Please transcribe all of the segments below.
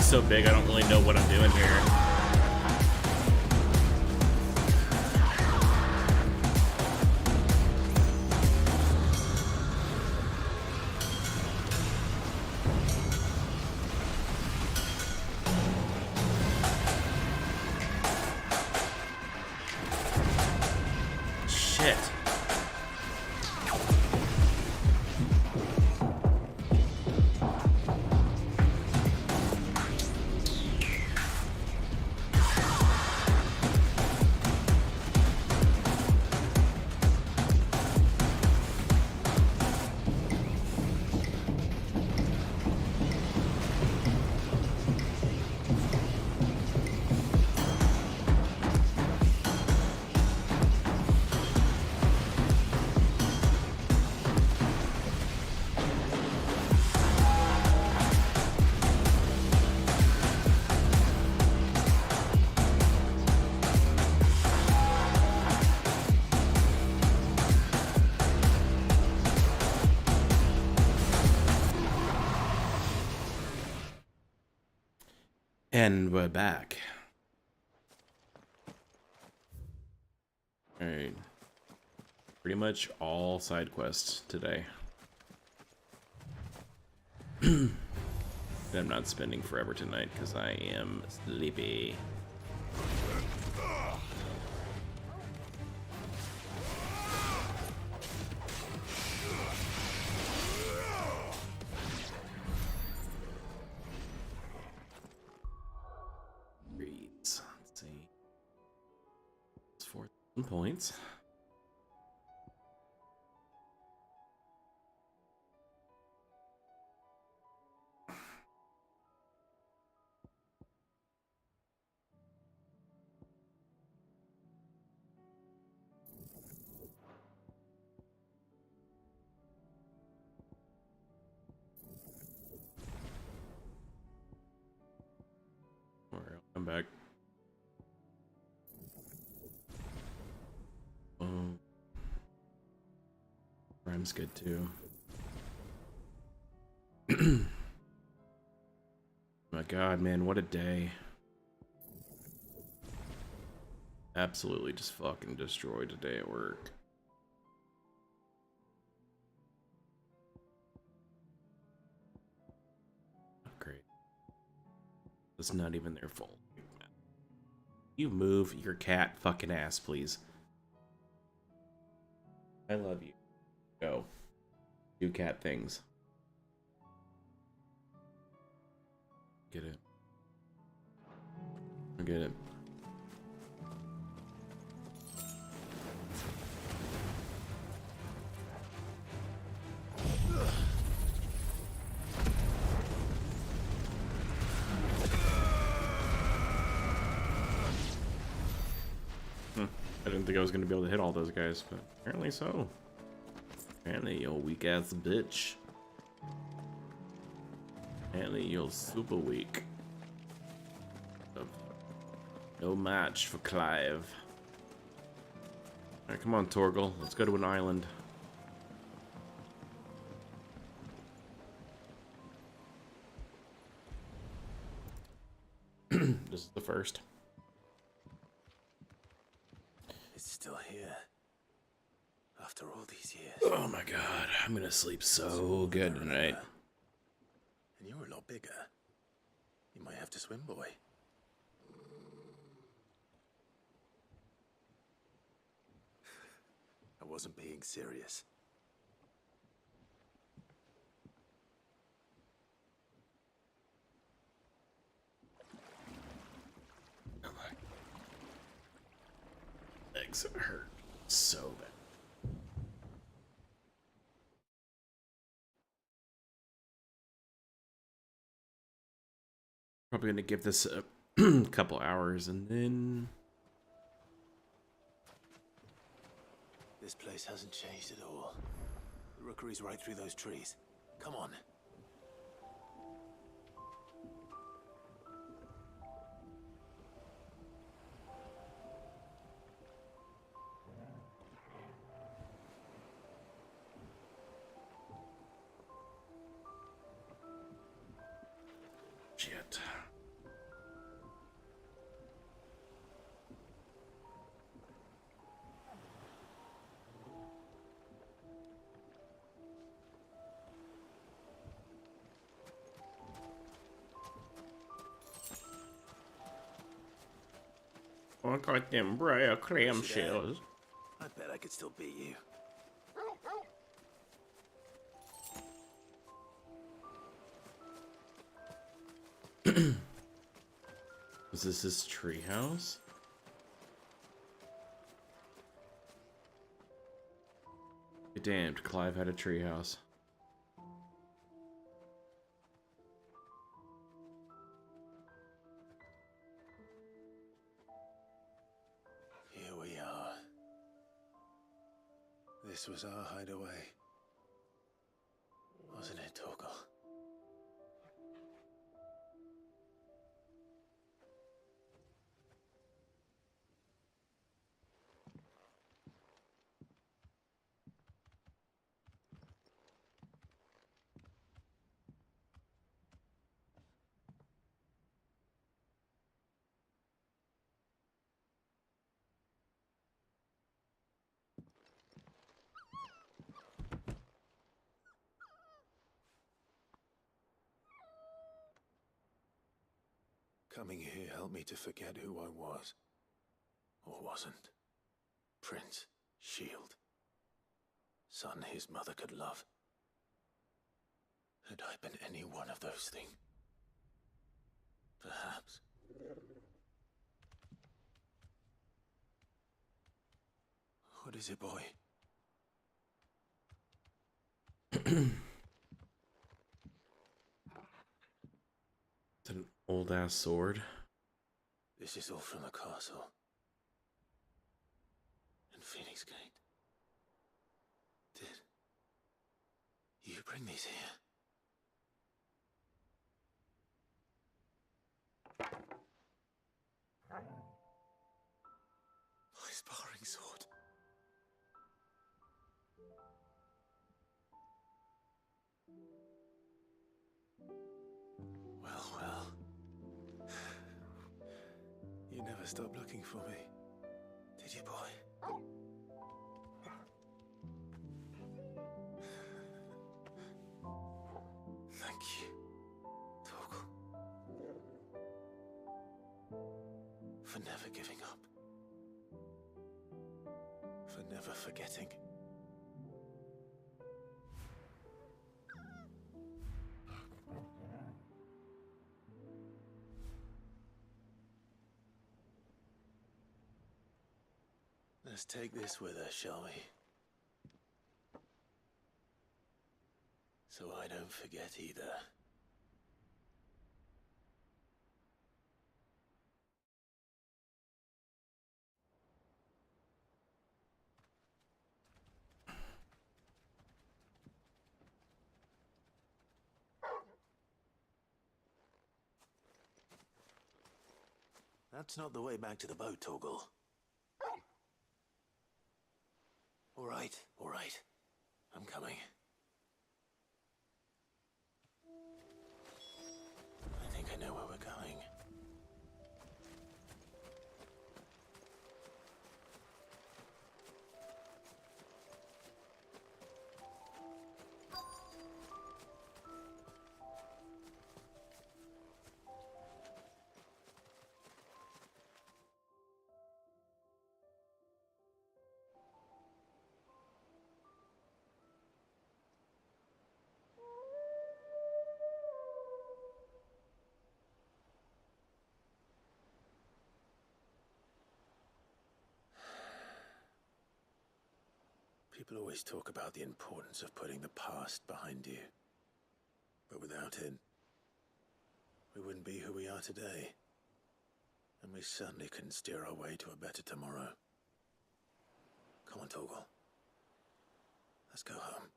so big, I don't really know what I'm doing here. Shit. And we're back. Alright. Pretty much all side quests today. I'm not spending forever tonight because I am sleepy. Let's see. It's 4,000 points. Alright, I'm back. Rhyme's good too. My god, man, what a day. Absolutely just fucking destroyed today at work. Great. It's not even their fault. You move your cat fucking ass, please. I love you. Go. Do cat things. Get it. I get it. I didn't think I was going to be able to hit all those guys, but apparently so. Apparently you're weak ass bitch. Apparently you're super weak. No match for Clive. Alright, come on, Torgal. Let's go to an island. This is the first. It's still here. After all these years. Oh my god, I'm gonna sleep so good tonight. And you're a lot bigger. You might have to swim, boy. I wasn't being serious. Legs hurt so bad. Probably gonna give this a couple hours and then. This place hasn't changed at all. The rookery's right through those trees. Come on. Shit. I got them braille clam shells. I bet I could still beat you. Is this his treehouse? Be damned, Clive had a treehouse. Here we are. This was our hideaway. Wasn't it, Torgal? Coming here helped me to forget who I was. Or wasn't. Prince, shield. Son his mother could love. Had I been any one of those things? Perhaps. What is it, boy? It's an old ass sword. This is all from the castle. And Phoenix Gate. Did you bring these here? My sparring sword. Well. You never stopped looking for me, did you, boy? Thank you, Torgal. For never giving up. For never forgetting. Let's take this with us, shall we? So I don't forget either. That's not the way back to the boat, Torgal. All right. I'm coming. I think I know where we're going. People always talk about the importance of putting the past behind you. But without it, we wouldn't be who we are today. And we certainly couldn't steer our way to a better tomorrow. Come on, Torgal. Let's go home.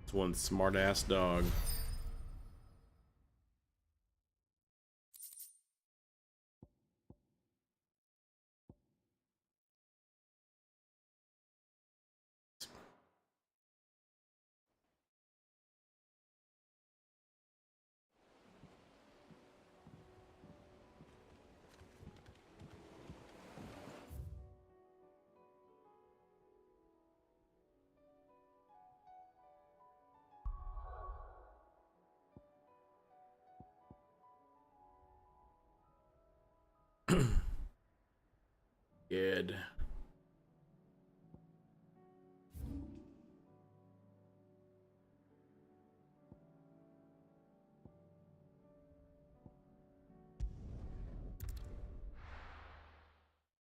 It's one smart ass dog. Good.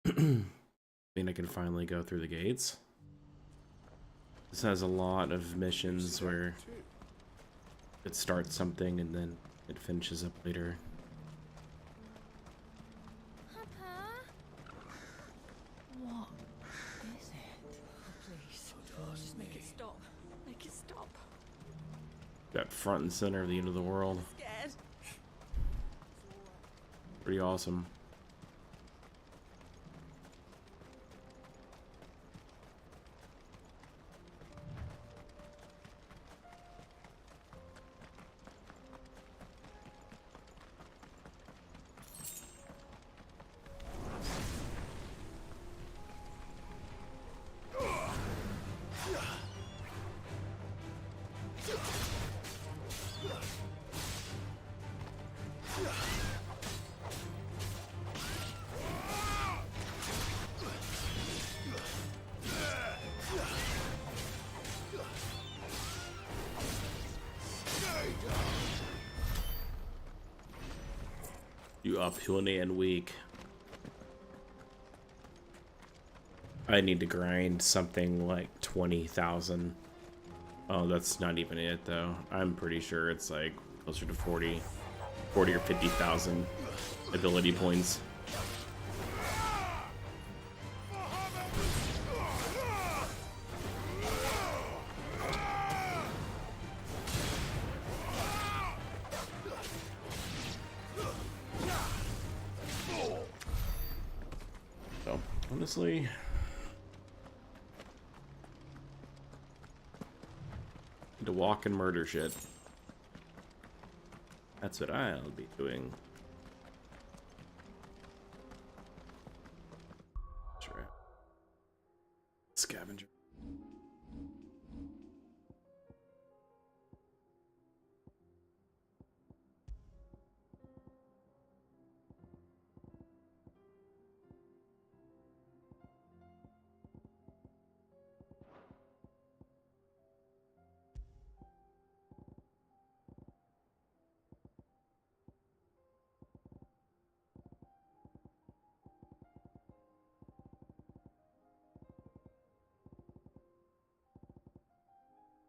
I mean, I can finally go through the gates. This has a lot of missions where it starts something and then it finishes up later. What is it? Please, just make it stop. Make it stop. Got front and center of the end of the world. Scared. Pretty awesome. You uphill and weak. I need to grind something like 20,000. Oh, that's not even it though. I'm pretty sure it's like closer to 40 or 50,000 ability points. So, honestly, to walk and murder shit. That's what I'll be doing. Sure. Scavenger.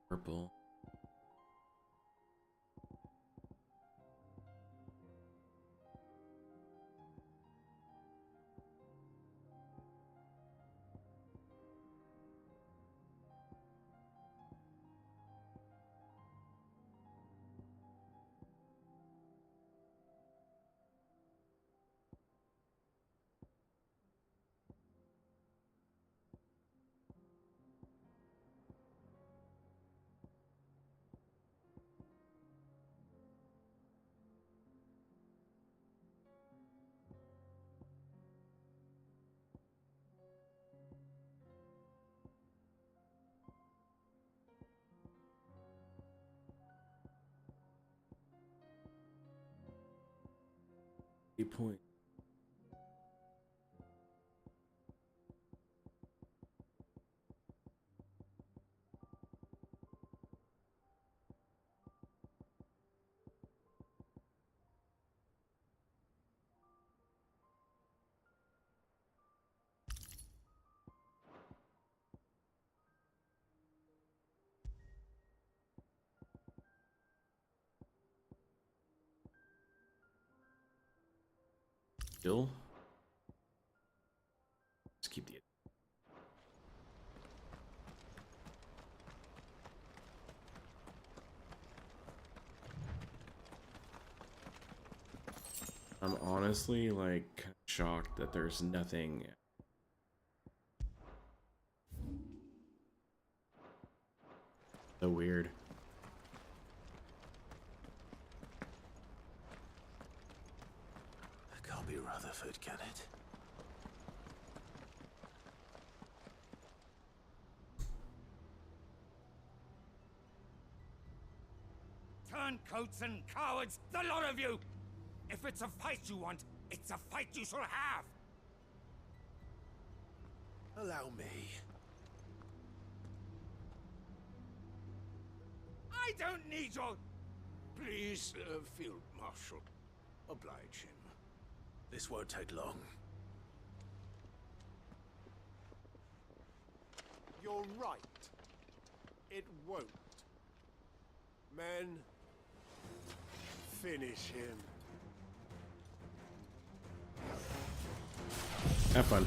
Purple. Point. Still. Just keep the. I'm honestly like shocked that there's nothing. So weird. It can't be Rutherford, can it? Turncoats and cowards, the lot of you! If it's a fight you want, it's a fight you shall have! Allow me. I don't need your... Please, Field Marshal. Oblige him. This won't take long. You're right. It won't. Men, finish him. Have fun.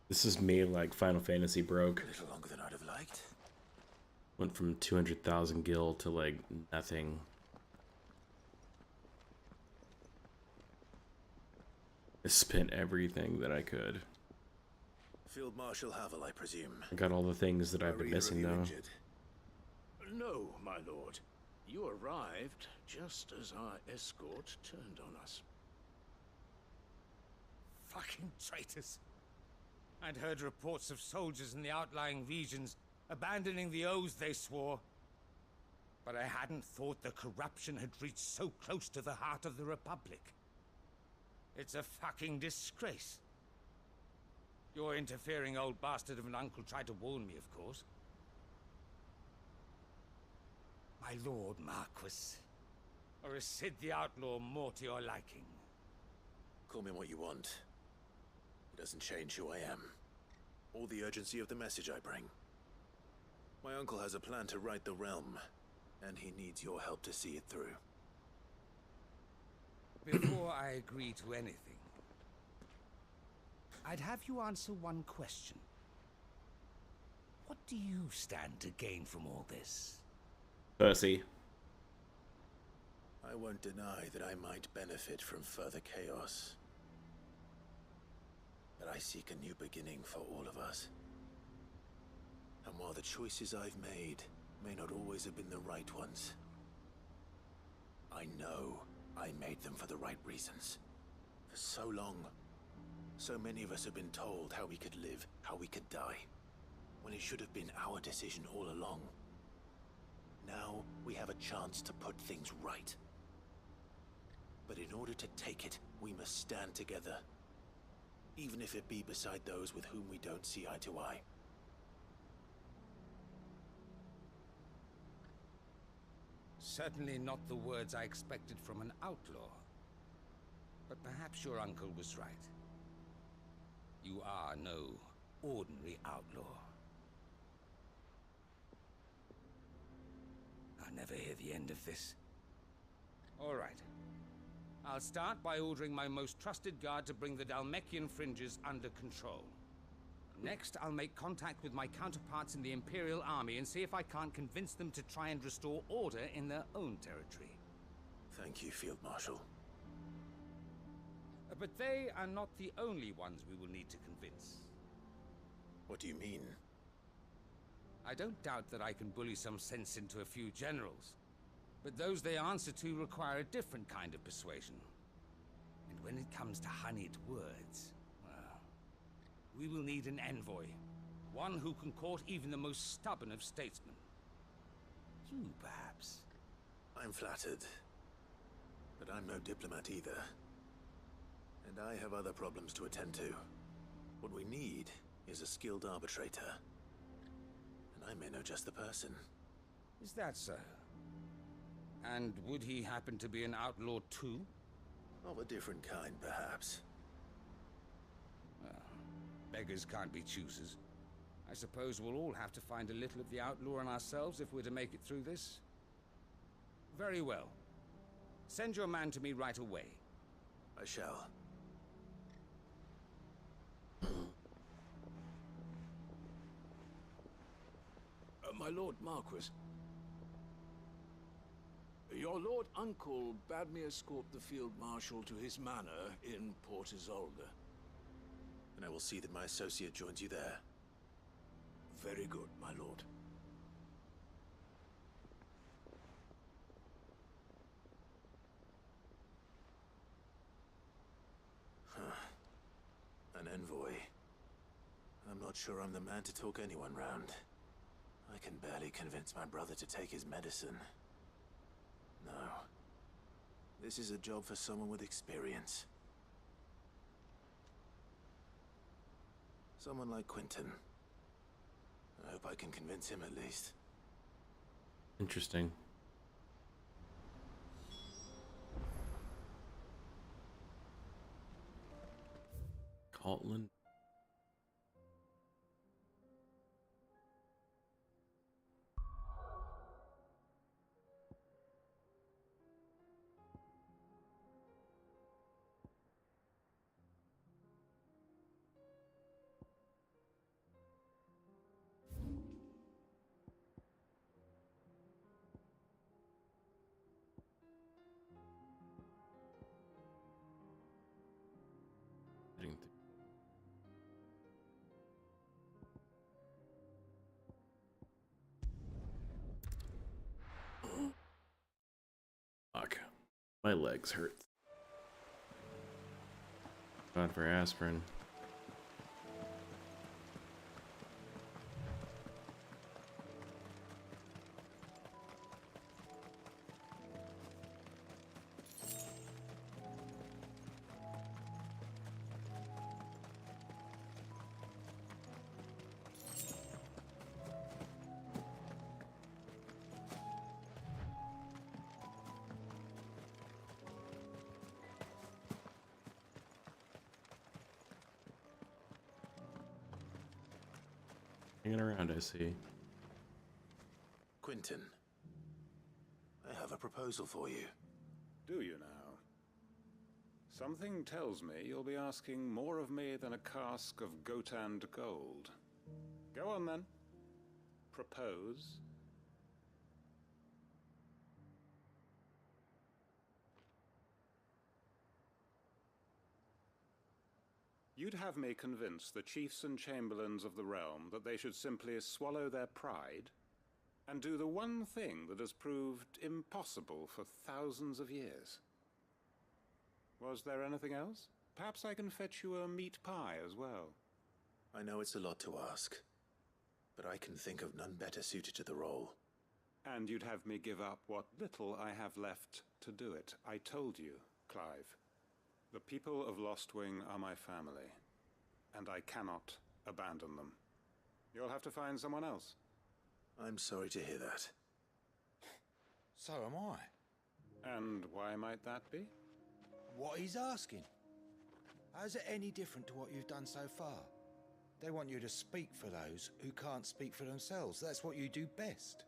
This is me like Final Fantasy broke. A little longer than I'd have liked. Went from 200,000 gil to like nothing. I spent everything that I could. Field Marshal Havel, I presume. I got all the things that I've been Are missing you though. injured? No, my lord. You arrived just as our escort turned on us. Fucking traitors. I'd heard reports of soldiers in the outlying regions abandoning the oaths they swore. But I hadn't thought the corruption had reached so close to the heart of the Republic. It's a fucking disgrace. Your interfering old bastard of an uncle tried to warn me, of course. My lord Marquis. Or is Sid the Outlaw more to your liking? Call me what you want. It doesn't change who I am. Or the urgency of the message I bring. My uncle has a plan to right the realm, and he needs your help to see it through. Before I agree to anything, I'd have you answer one question. What do you stand to gain from all this? Pussy. I won't deny that I might benefit from further chaos. But I seek a new beginning for all of us. And while the choices I've made may not always have been the right ones, I know I made them for the right reasons. For so long, so many of us have been told how we could live, how we could die, when it should have been our decision all along. Now we have a chance to put things right. But in order to take it, we must stand together. Even if it be beside those with whom we don't see eye to eye. Certainly not the words I expected from an outlaw. But perhaps your uncle was right. You are no ordinary outlaw. I'll never hear the end of this. All right. I'll start by ordering my most trusted guard to bring the Dalmekian fringes under control. Next, I'll make contact with my counterparts in the Imperial Army and see if I can't convince them to try and restore order in their own territory. Thank you, Field Marshal. But they are not the only ones we will need to convince. What do you mean? I don't doubt that I can bully some sense into a few generals. But those they answer to require a different kind of persuasion. And when it comes to honeyed words, well, we will need an envoy. One who can court even the most stubborn of statesmen. You, perhaps. I'm flattered. But I'm no diplomat either. And I have other problems to attend to. What we need is a skilled arbitrator. And I may know just the person. Is that so? And would he happen to be an outlaw too? Of a different kind, perhaps. Well, beggars can't be choosers. I suppose we'll all have to find a little of the outlaw in ourselves if we're to make it through this. Very well. Send your man to me right away. I shall. My Lord Marquis. Your Lord Uncle bade me escort the Field Marshal to his manor in Port Isolde. And I will see that my associate joins you there. Very good, my lord. An envoy. I'm not sure I'm the man to talk anyone round. I can barely convince my brother to take his medicine. No. This is a job for someone with experience. Someone like Quentin. I hope I can convince him at least. Interesting. Cortland. Fuck. My legs hurt. Gone for aspirin. Hanging around, I see. Quentin, I have a proposal for you. Do you now? Something tells me you'll be asking more of me than a cask of Gotand gold. Go on then. Propose. You'd have me convince the chiefs and chamberlains of the realm that they should simply swallow their pride and do the one thing that has proved impossible for thousands of years. Was there anything else? Perhaps I can fetch you a meat pie as well. I know it's a lot to ask, but I can think of none better suited to the role. And you'd have me give up what little I have left to do it. I told you, Clive. The people of Lostwing are my family, and I cannot abandon them. You'll have to find someone else. I'm sorry to hear that. So am I. And why might that be? What he's asking. How's it any different to what you've done so far? They want you to speak for those who can't speak for themselves. That's what you do best.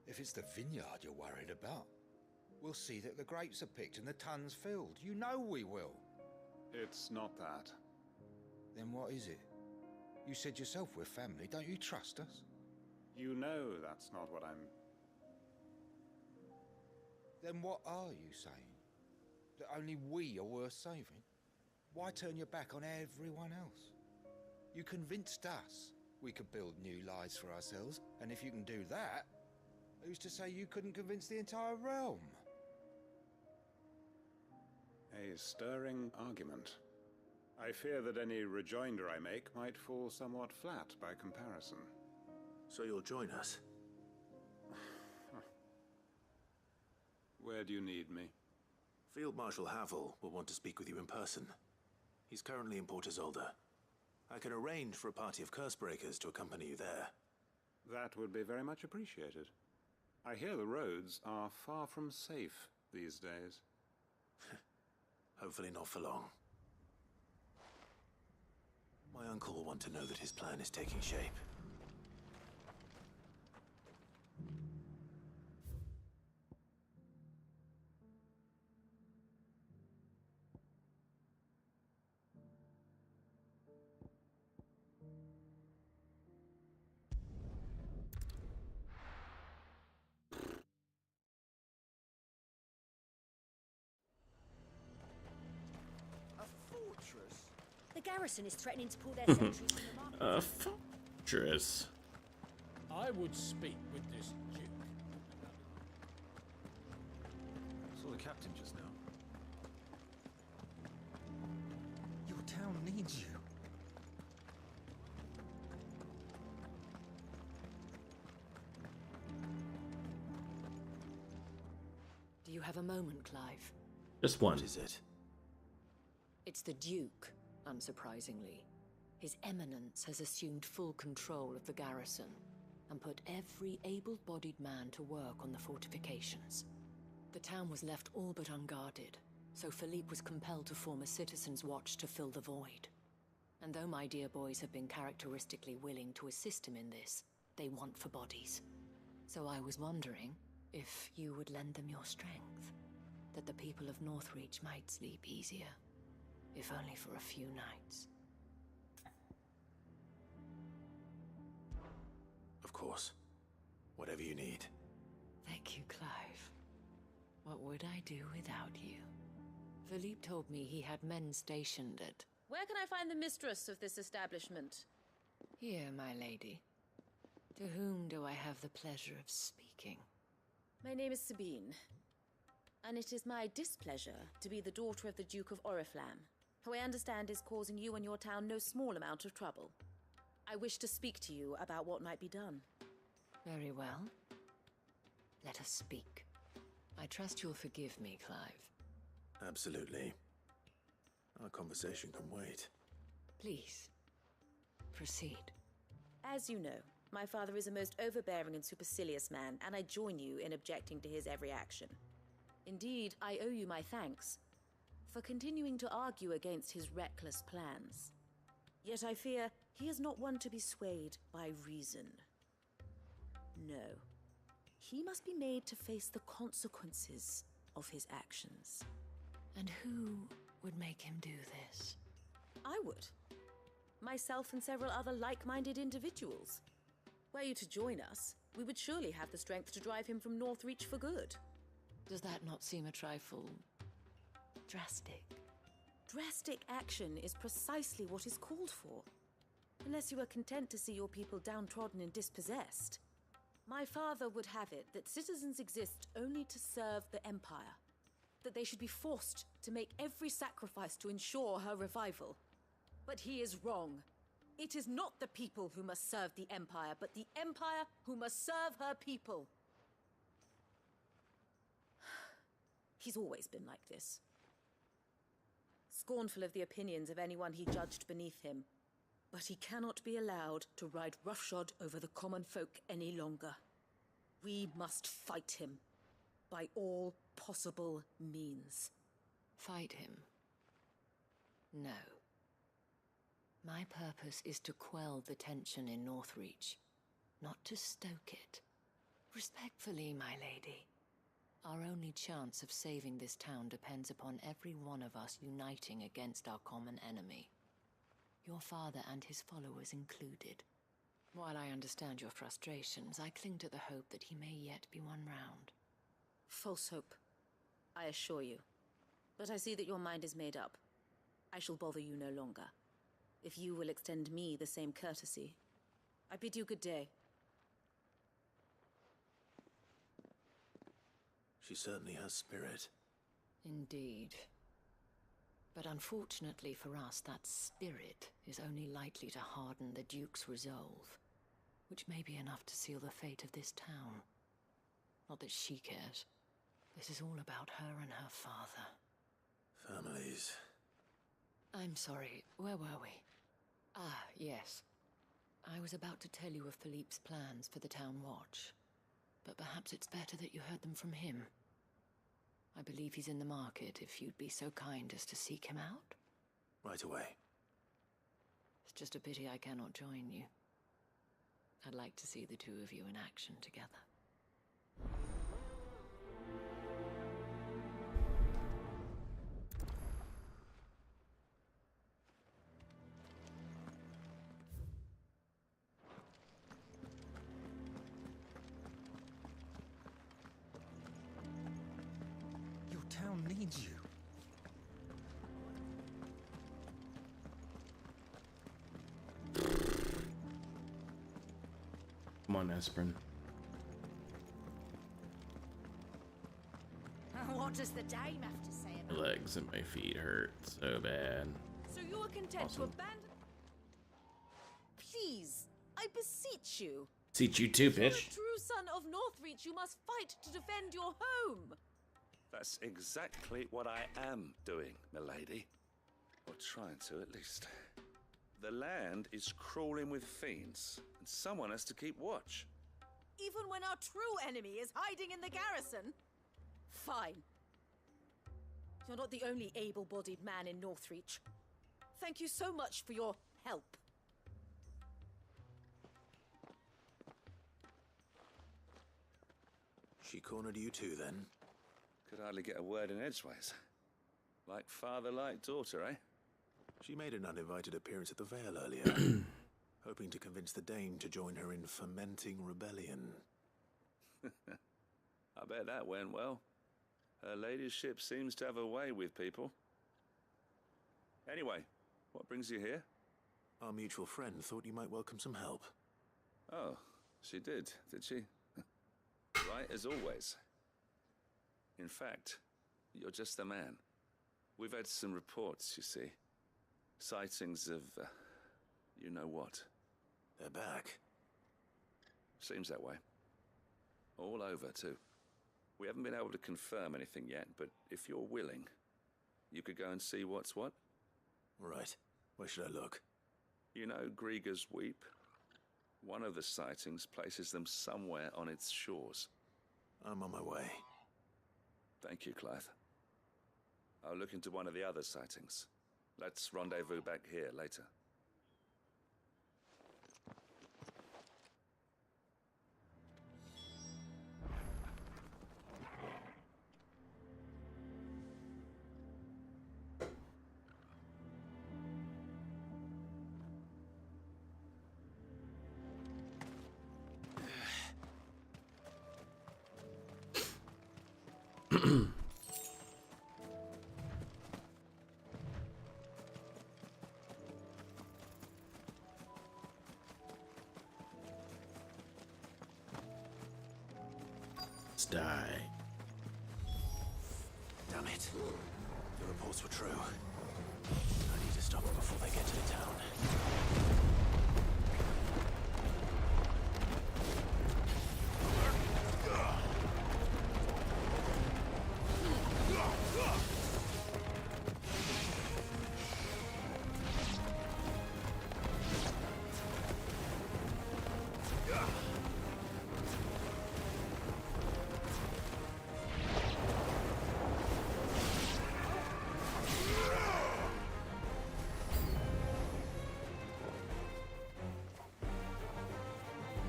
If it's the vineyard you're worried about, we'll see that the grapes are picked and the tons filled. You know we will. It's not that. Then what is it? You said yourself we're family. Don't you trust us? You know that's not what I'm... Then what are you saying? That only we are worth saving? Why turn your back on everyone else? You convinced us we could build new lives for ourselves, and if you can do that, who's to say you couldn't convince the entire realm? A stirring argument. I fear that any rejoinder I make might fall somewhat flat by comparison. So you'll join us? Where do you need me? Field Marshal Havel will want to speak with you in person. He's currently in Port Isolde. I can arrange for a party of Cursebreakers to accompany you there. That would be very much appreciated. I hear the roads are far from safe these days. Hopefully not for long. My uncle will want to know that his plan is taking shape. garrison is threatening to pull their sentries from the market. Fortress. I would speak with this duke. Saw the captain just now. Your town needs you. Do you have a moment, Clive? Just one. What is it? It's the Duke, unsurprisingly. His Eminence has assumed full control of the garrison and put every able-bodied man to work on the fortifications. The town was left all but unguarded, so Philippe was compelled to form a citizens' watch to fill the void. And though my dear boys have been characteristically willing to assist him in this, they want for bodies. So I was wondering if you would lend them your strength, that the people of Northreach might sleep easier, if only for a few nights. Of course. Whatever you need. Thank you, Clive. What would I do without you? Philippe told me he had men stationed at... Where can I find the mistress of this establishment? Here, my lady. To whom do I have the pleasure of speaking? My name is Sabine, and it is my displeasure to be the daughter of the Duke of Oriflamme, who I understand is causing you and your town no small amount of trouble. I wish to speak to you about what might be done. Very well. Let us speak. I trust you'll forgive me, Clive. Absolutely. Our conversation can wait. Please, proceed. As you know, my father is a most overbearing and supercilious man, and I join you in objecting to his every action. Indeed, I owe you my thanks for continuing to argue against his reckless plans. Yet I fear he is not one to be swayed by reason. No. He must be made to face the consequences of his actions. And who would make him do this? I would. Myself and several other like-minded individuals. Were you to join us, we would surely have the strength to drive him from Northreach for good. Does that not seem a trifle... drastic? Drastic action is precisely what is called for. Unless you are content to see your people downtrodden and dispossessed. My father would have it that citizens exist only to serve the Empire. That they should be forced to make every sacrifice to ensure her revival. But he is wrong. It is not the people who must serve the Empire, but the Empire who must serve her people. He's always been like this. Scornful of the opinions of anyone he judged beneath him. But he cannot be allowed to ride roughshod over the common folk any longer. We must fight him. By all possible means. Fight him? No. My purpose is to quell the tension in Northreach, not to stoke it. Respectfully, my lady. Our only chance of saving this town depends upon every one of us uniting against our common enemy. Your father and his followers included. While I understand your frustrations, I cling to the hope that he may yet be won round. False hope, I assure you. But I see that your mind is made up. I shall bother you no longer. If you will extend me the same courtesy, I bid you good day. She certainly has spirit. Indeed. But unfortunately for us, that spirit is only likely to harden the Duke's resolve, which may be enough to seal the fate of this town. Not that she cares. This is all about her and her father. Families. I'm sorry, where were we? Ah, yes. I was about to tell you of Philippe's plans for the town watch, but perhaps it's better that you heard them from him. I believe he's in the market, if you'd be so kind as to seek him out. Right away. It's just a pity I cannot join you. I'd like to see the two of you in action together. Your town needs you. Come on, Esperin. What does the dame have to say My about legs and my feet hurt so bad. So you are content Awesome. to abandon... Please, I beseech you. Teach you too, If you're bitch. a true son of Northreach, you must fight to defend your home. That's exactly what I am doing, milady. Or trying to, at least. The land is crawling with fiends, and someone has to keep watch. Even when our true enemy is hiding in the garrison? Fine. You're not the only able-bodied man in Northreach. Thank you so much for your help. She cornered you too, then? Could hardly get a word in edgeways. Like father, like daughter, eh? She made an uninvited appearance at the Vale earlier, hoping to convince the Dame to join her in fomenting rebellion. I bet that went well. Her ladyship seems to have a way with people. Anyway, what brings you here? Our mutual friend thought you might welcome some help. Oh, she did she? Right as always. In fact, you're just the man. We've had some reports, you see. Sightings of, you know what. They're back. Seems that way. All over, too. We haven't been able to confirm anything yet, but if you're willing, you could go and see what's what. Right. Where should I look? You know Grieger's Weep? One of the sightings places them somewhere on its shores. I'm on my way. Thank you, Clive. I'll look into one of the other sightings. Let's rendezvous back here later. Let's die. Damn it. The reports were true. I need to stop them before they get to the town.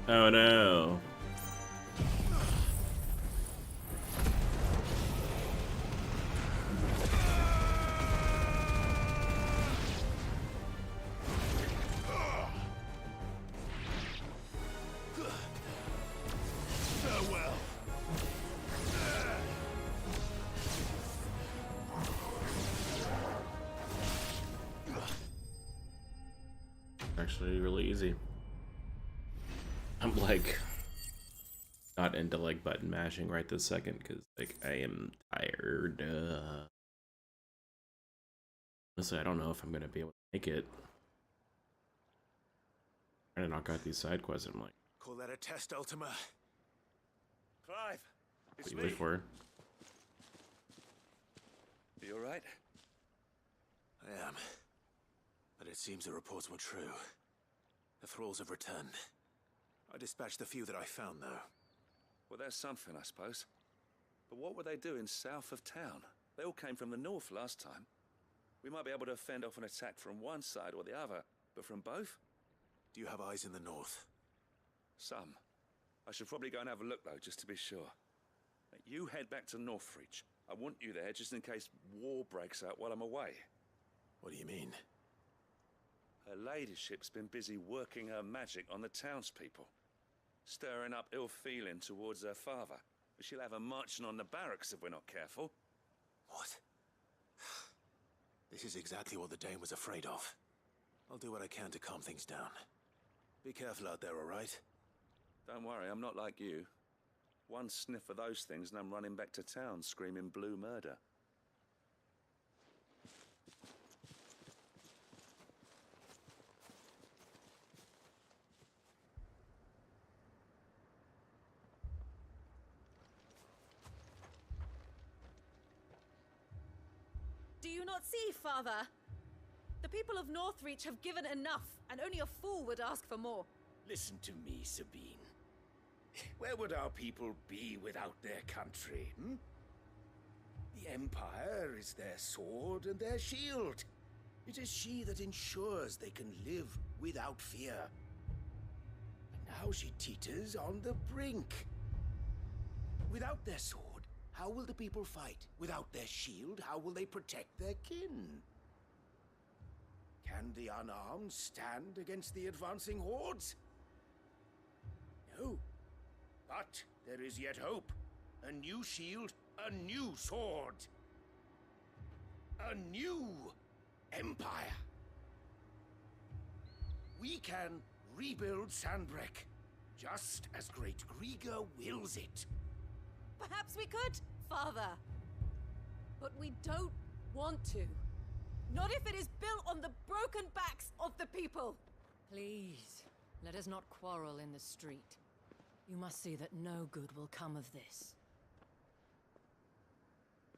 Oh no. Farewell. Actually really easy. I'm like not into like button mashing right this second because like I am tired. Honestly, I don't know if I'm gonna be able to make it. I'm trying to knock out these side quests. I'm like, Call that a test, Ultima? Clive! what It's do me! you wait for? You alright? I am. But it seems the reports were true. The thralls have returned. I dispatched the few that I found, though. Well, that's something, I suppose. But what were they doing south of town? They all came from the north last time. We might be able to fend off an attack from one side or the other, but from both? Do you have eyes in the north? Some. I should probably go and have a look, though, just to be sure. You head back to Northreach. I want you there just in case war breaks out while I'm away. What do you mean? Her ladyship's been busy working her magic on the townspeople, stirring up ill feeling towards her father. She'll have her marching on the barracks if we're not careful. What? This is exactly what the Dame was afraid of. I'll do what I can to calm things down. Be careful out there, all right? Don't worry, I'm not like you. One sniff of those things and I'm running back to town screaming blue murder. Do you not see, Father? The people of Northreach have given enough, and only a fool would ask for more. Listen to me, Sabine. Where would our people be without their country, hmm? The Empire is their sword and their shield. It is she that ensures they can live without fear. But now she teeters on the brink. Without their sword, how will the people fight? Without their shield, how will they protect their kin? Can the unarmed stand against the advancing hordes? No. But there is yet hope. A new shield, a new sword. A new empire. We can rebuild Sandbreck, just as Great Grieger wills it. Perhaps we could, Father. But we don't want to. Not if it is built on the broken backs of the people. Please, let us not quarrel in the street. You must see that no good will come of this.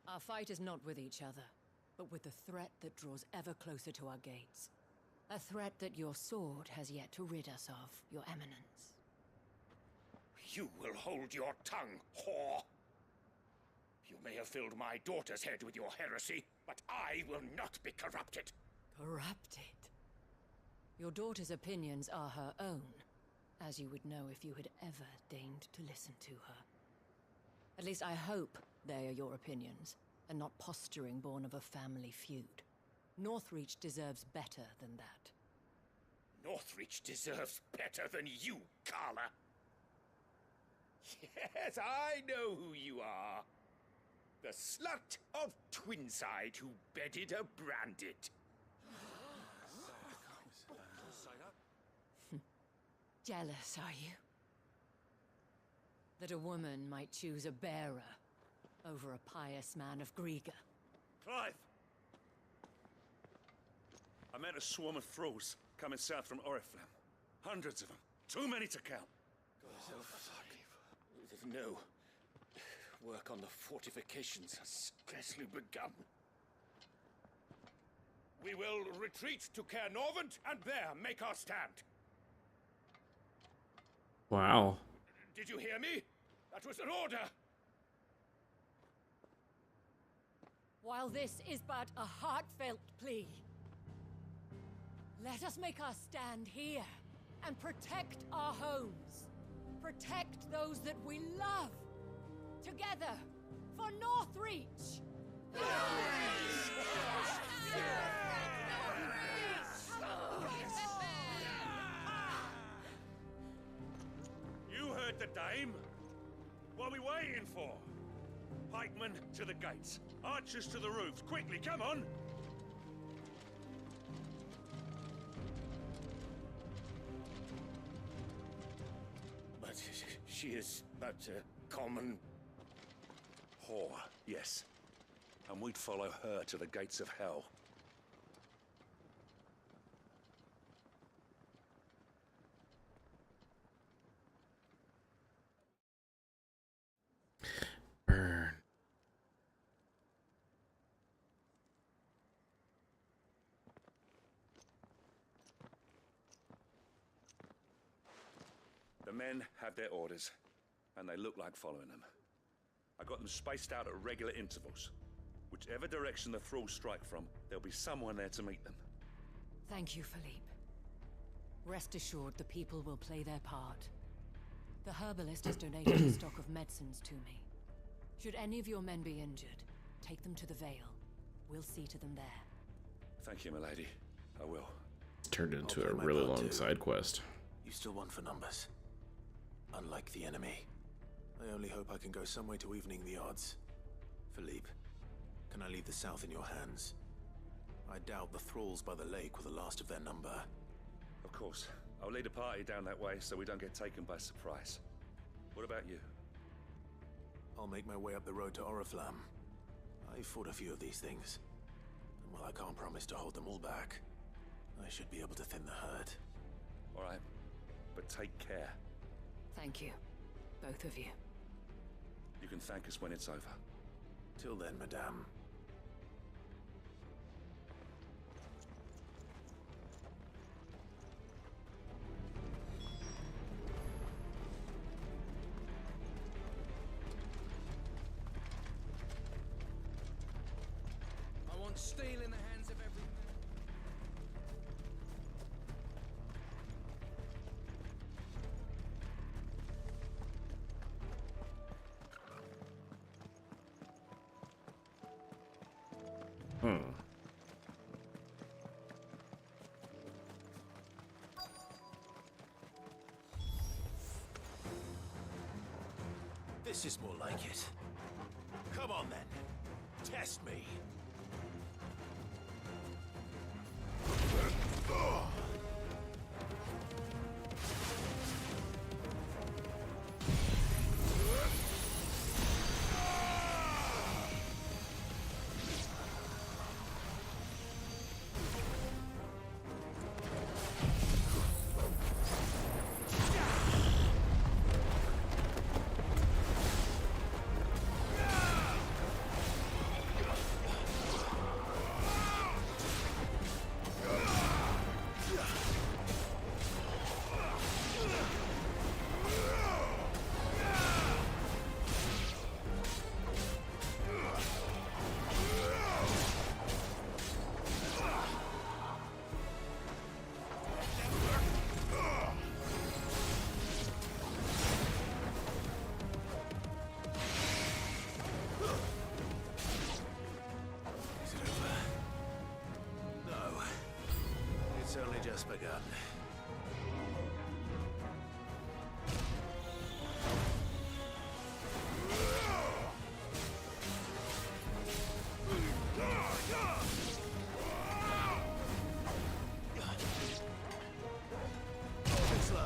Our fight is not with each other, but with the threat that draws ever closer to our gates. A threat that your sword has yet to rid us of, Your Eminence. You will hold your tongue, whore! You may have filled my daughter's head with your heresy, but I will not be corrupted. Corrupted? Your daughter's opinions are her own, as you would know if you had ever deigned to listen to her. At least I hope they are your opinions, and not posturing born of a family feud. Northreach deserves better than that. Northreach deserves better than you, Carla. Yes, I know who you are. The slut of Twinside who bedded a Brandit. Jealous, are you? That a woman might choose a bearer over a pious man of Grieger. Clive! I met a swarm of thralls coming south from Oriflamme. Hundreds of them. Too many to count. No. Work on the fortifications has scarcely begun. We will retreat to Caer Norvent and there make our stand. Wow. Did you hear me? That was an order. While this is but a heartfelt plea, let us make our stand here and protect our homes. Protect those that we love. Together, for Northreach! You heard the dame. What are we waiting for? Pikemen to the gates. Archers to the roofs. Quickly, come on! But she is but a common... Whore, yes. And we'd follow her to the gates of hell. Burn. The men have their orders, and they look like following them. I got them spaced out at regular intervals. Whichever direction the thralls strike from, there'll be someone there to meet them. Thank you, Philippe. Rest assured the people will play their part. The herbalist has donated a stock of medicines to me. Should any of your men be injured, take them to the Vale. We'll see to them there. Thank you, milady. I will. It's turned into I'll a play my really part long too. side quest. You still want for numbers. Unlike the enemy. I only hope I can go some way to evening the odds. Philippe, can I leave the south in your hands? I doubt the thralls by the lake were the last of their number. Of course. I'll lead a party down that way so we don't get taken by surprise. What about you? I'll make my way up the road to Oriflamme. I fought a few of these things. And while I can't promise to hold them all back, I should be able to thin the herd. All right, but take care. Thank you, both of you. You can thank us when it's over. Till then, madame. I want steel in the hands of every man. This is more like it. Come on then. Test me. It's only just begun. It's slow.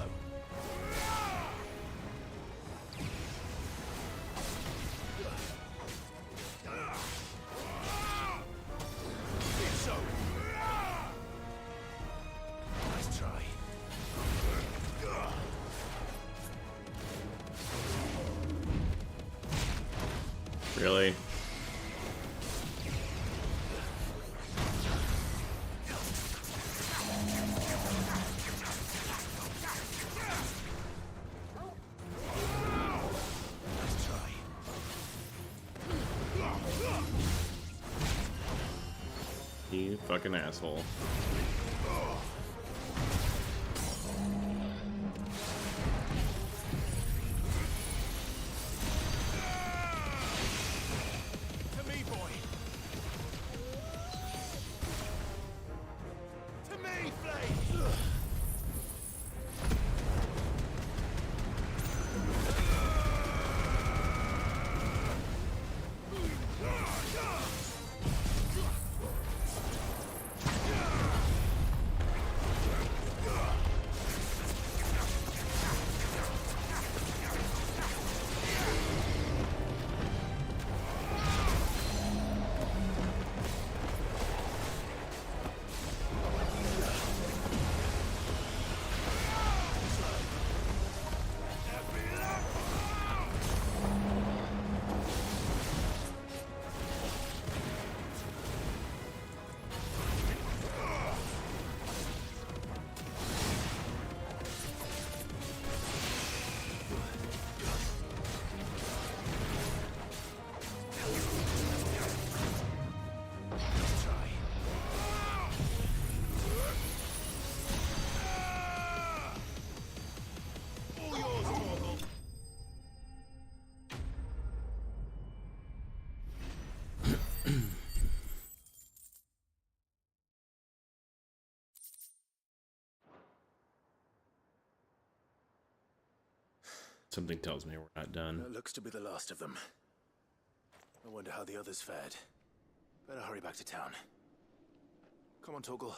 It's so. Nice try. Really? Nice try. You fucking asshole. To me, boy. To me, Flame. Something tells me we're not done. That looks to be the last of them. I wonder how the others fared. Better hurry back to town. Come on, Torgal.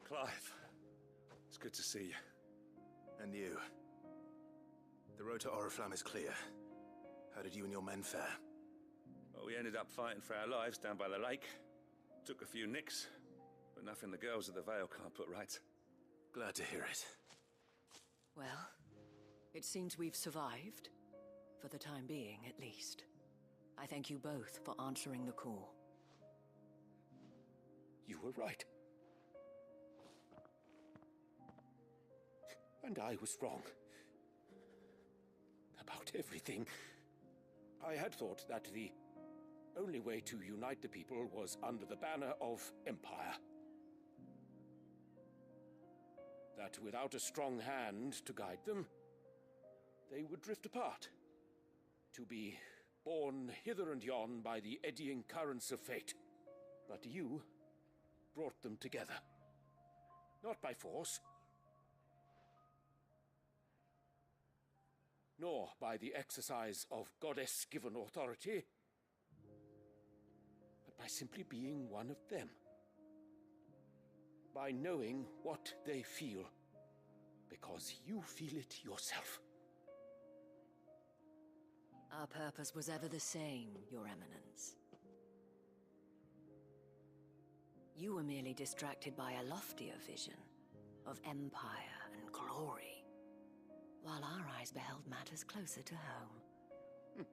Clive, it's good to see you. And you. The road to Oriflamme is clear. How did you and your men fare? Well, we ended up fighting for our lives down by the lake. Took a few nicks, but nothing the girls of the Vale can't put right. Glad to hear it. Well, it seems we've survived. For the time being, at least. I thank you both for answering the call. You were right. And I was wrong. About everything. I had thought that the only way to unite the people was under the banner of Empire. That without a strong hand to guide them, they would drift apart. To be borne hither and yon by the eddying currents of fate. But you brought them together. Not by force, nor by the exercise of goddess-given authority, but by simply being one of them. By knowing what they feel, because you feel it yourself. Our purpose was ever the same, Your Eminence. You were merely distracted by a loftier vision of empire and glory, while our eyes beheld matters closer to home.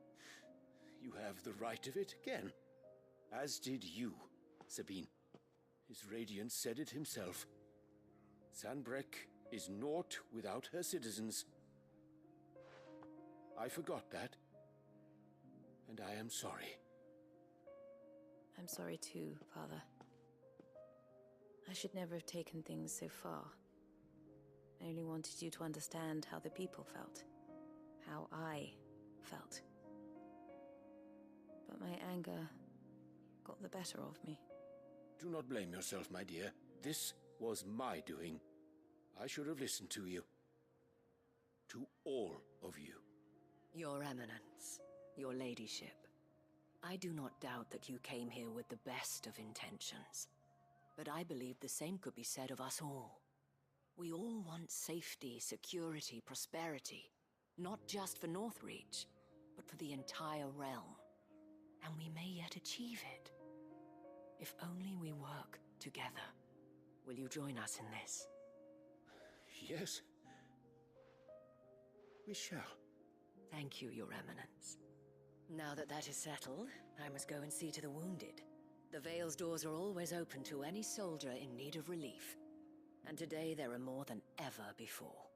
You have the right of it again, as did you, Sabine. His radiance said it himself. Sanbreque is naught without her citizens. I forgot that, and I am sorry. I'm sorry too, Father. I should never have taken things so far. I only wanted you to understand how the people felt. How I felt. But my anger got the better of me. Do not blame yourself, my dear. This was my doing. I should have listened to you. To all of you. Your Eminence, your ladyship, I do not doubt that you came here with the best of intentions. But I believe the same could be said of us all. We all want safety, security, prosperity. Not just for Northreach, but for the entire realm. And we may yet achieve it. If only we work together. Will you join us in this? Yes. We shall. Thank you, Your Eminence. Now that that is settled, I must go and see to the wounded. The Vale's doors are always open to any soldier in need of relief. And today there are more than ever before.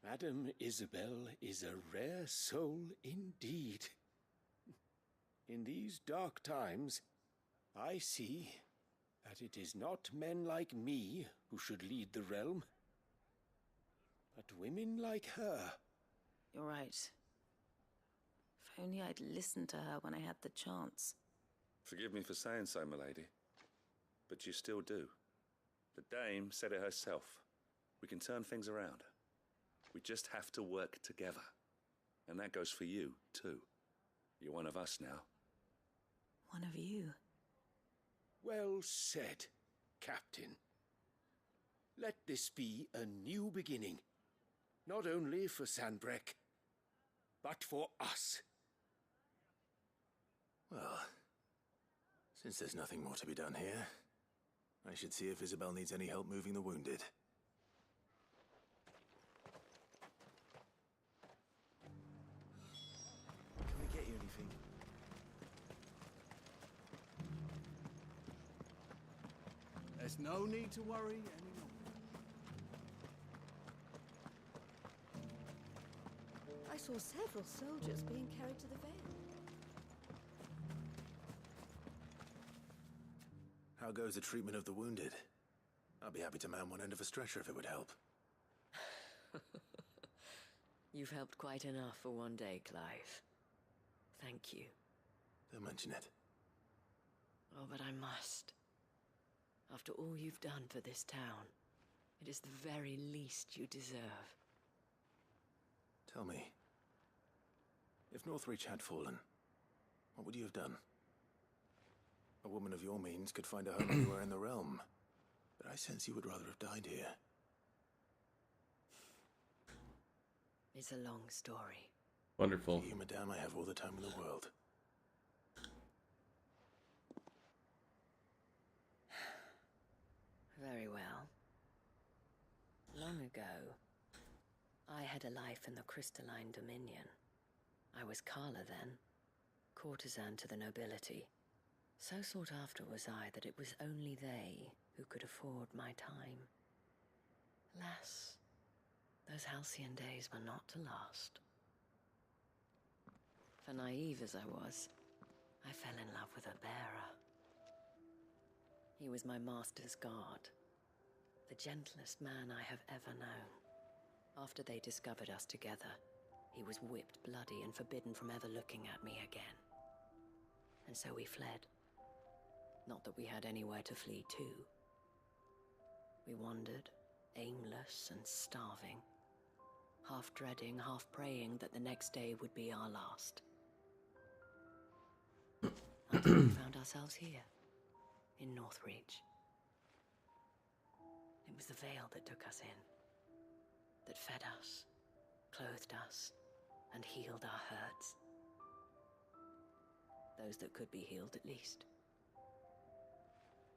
Madame Isabel is a rare soul indeed. In these dark times, I see that it is not men like me who should lead the realm, but women like her. You're right. If only I'd listened to her when I had the chance. Forgive me for saying so, milady, but you still do. The Dame said it herself. We can turn things around. We just have to work together. And that goes for you, too. You're one of us now. One of you. Well said, Captain. Let this be a new beginning. Not only for Sanbreque, but for us. Well, since there's nothing more to be done here, I should see if Isabel needs any help moving the wounded. Can we get you anything? There's no need to worry any longer. I saw several soldiers being carried to the Vale. How goes the treatment of the wounded? I'd be happy to man one end of a stretcher if it would help. You've helped quite enough for one day, Clive. Thank you. Don't mention it. Oh, but I must. After all you've done for this town, it is the very least you deserve. Tell me, If Northreach had fallen, what would you have done? A woman of your means could find a home anywhere in the realm, but I sense you would rather have died here. It's a long story. Wonderful. For you, madame, I have all the time in the world. Very well. Long ago, I had a life in the Crystalline Dominion. I was Carla then, courtesan to the nobility. So sought after was I that it was only they who could afford my time. Alas, those halcyon days were not to last. For naive as I was, I fell in love with a bearer. He was my master's guard, the gentlest man I have ever known. After they discovered us together, he was whipped bloody and forbidden from ever looking at me again. And so we fled. Not that we had anywhere to flee to. We wandered, aimless and starving, half dreading, half praying that the next day would be our last. Until we found ourselves here, in Northreach. It was the veil that took us in, that fed us, clothed us, and healed our hurts. Those that could be healed, at least.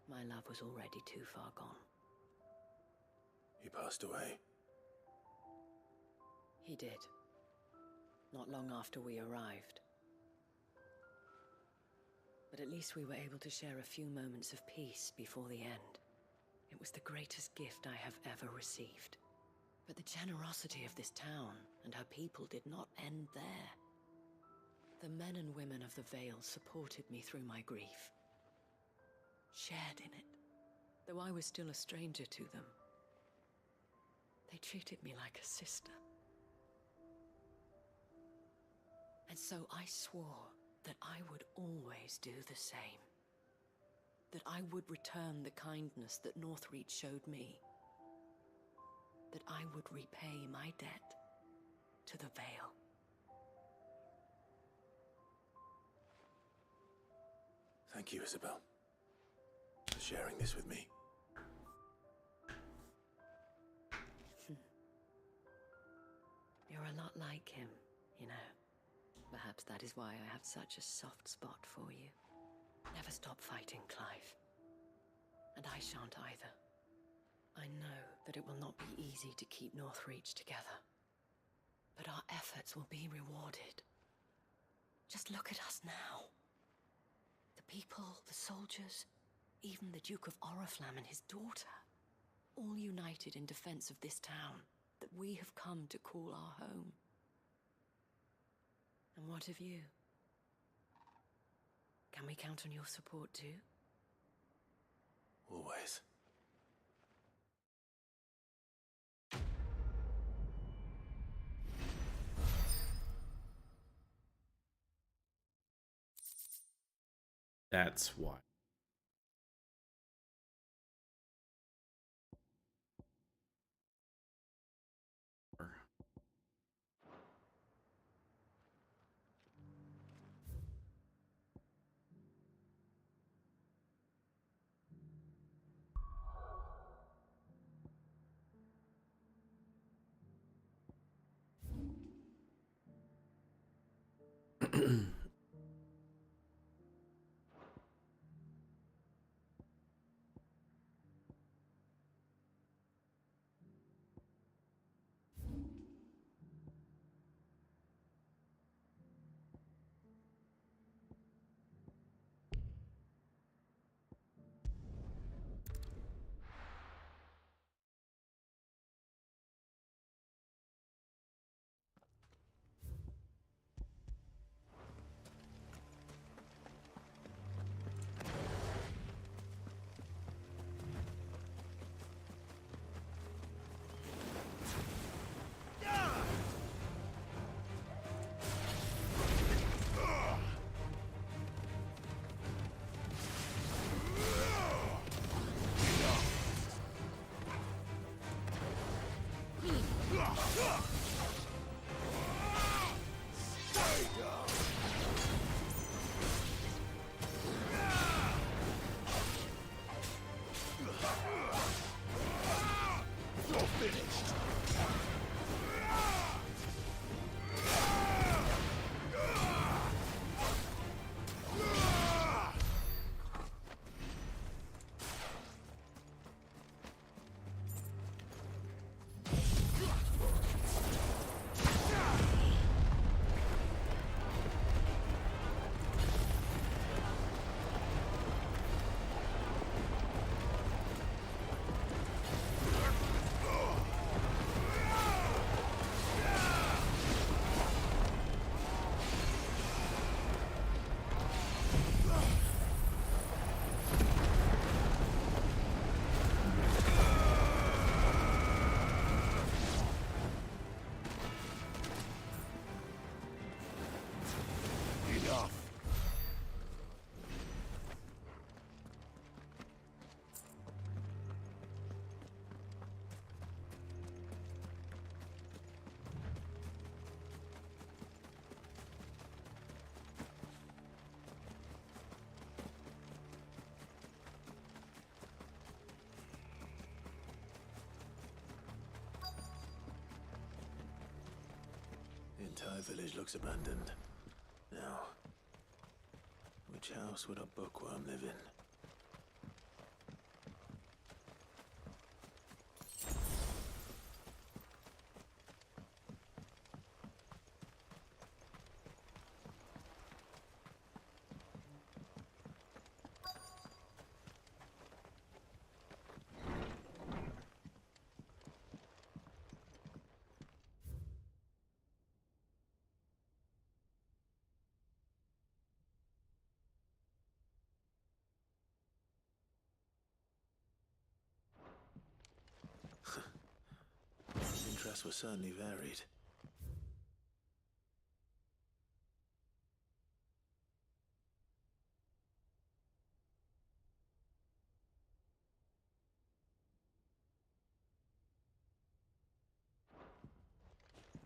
My love was already too far gone. He passed away. He did. Not long after we arrived. But at least we were able to share a few moments of peace before the end. It was the greatest gift I have ever received. But the generosity of this town and her people did not end there. The men and women of the Vale supported me through my grief. Shared in it, though I was still a stranger to them. They treated me like a sister. And so I swore that I would always do the same. That I would return the kindness that Northreach showed me. That I would repay my debt to the Vale. Thank you, Isabel, for sharing this with me. You're a lot like him, you know. Perhaps that is why I have such a soft spot for you. Never stop fighting, Clive. And I shan't either. I know that it will not be easy to keep Northreach together. But our efforts will be rewarded. Just look at us now. The people, the soldiers, even the Duke of Oriflamme and his daughter, all united in defense of this town that we have come to call our home. And what of you? Can we count on your support too? Always. That's why. entire village looks abandoned. Now, which house would a bookworm live in? His interests were certainly varied.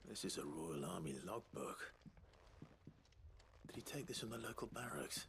This is a Royal Army logbook. Did he take this from the local barracks?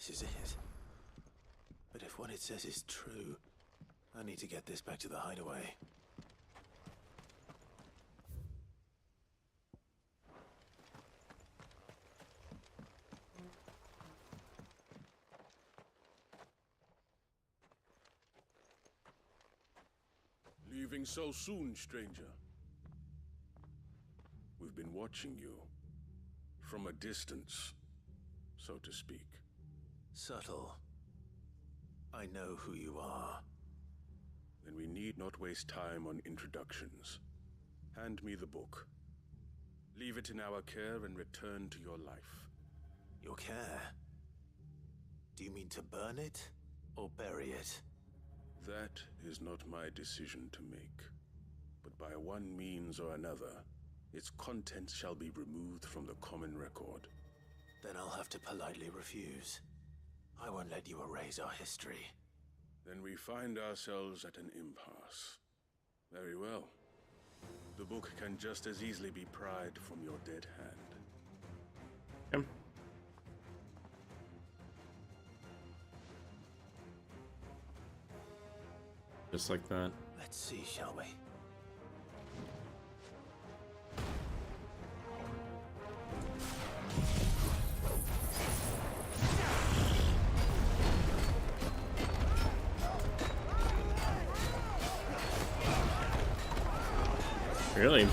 This is it. But if what it says is true, I need to get this back to the hideaway. Leaving so soon, stranger? We've been watching you. From a distance, so to speak. Subtle. I know who you are. Then we need not waste time on introductions. Hand me the book. Leave it in our care and return to your life. Your care? Do you mean to burn it or bury it? That is not my decision to make. But by one means or another, its contents shall be removed from the common record. Then I'll have to politely refuse. I won't let you erase our history. Then we find ourselves at an impasse. Very well. The book can just as easily be pried from your dead hand. Yep. Just like that. Let's see, shall we? Really?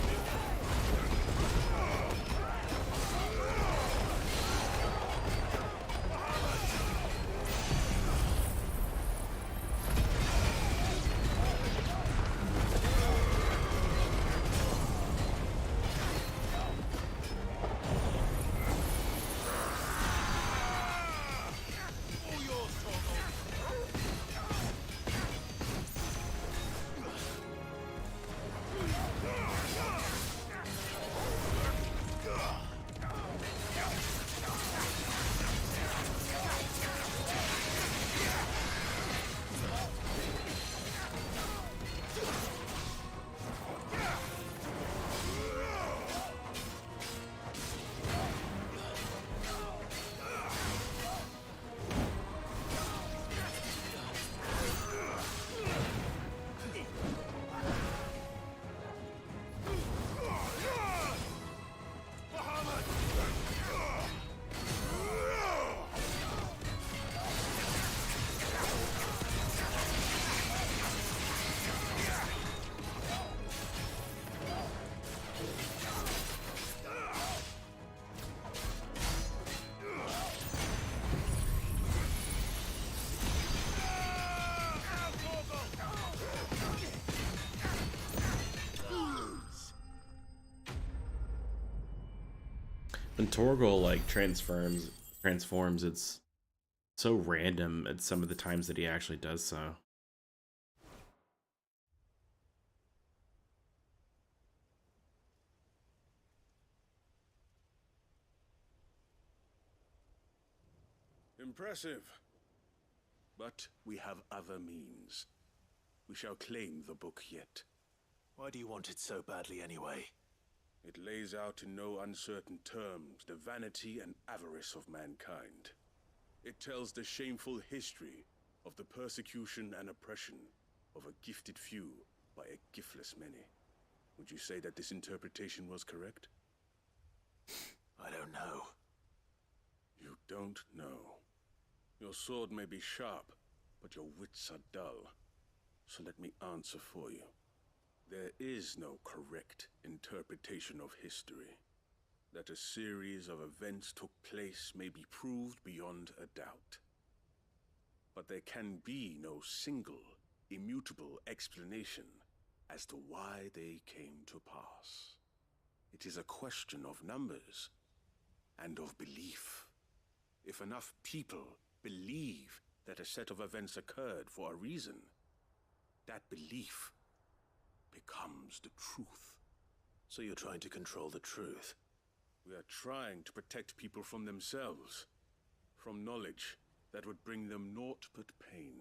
When Torgal like transforms, it's so random at some of the times that he actually does so. Impressive. But we have other means. We shall claim the book yet. Why do you want it so badly anyway? It lays out in no uncertain terms the vanity and avarice of mankind. It tells the shameful history of the persecution and oppression of a gifted few by a giftless many. Would you say that this interpretation was correct? I don't know. You don't know. Your sword may be sharp, but your wits are dull. So let me answer for you. There is no correct interpretation of history. That a series of events took place may be proved beyond a doubt. But there can be no single, immutable explanation as to why they came to pass. It is a question of numbers and of belief. If enough people believe that a set of events occurred for a reason, that belief becomes the truth. So you're trying to control the truth? We are trying to protect people from themselves, from knowledge that would bring them naught but pain.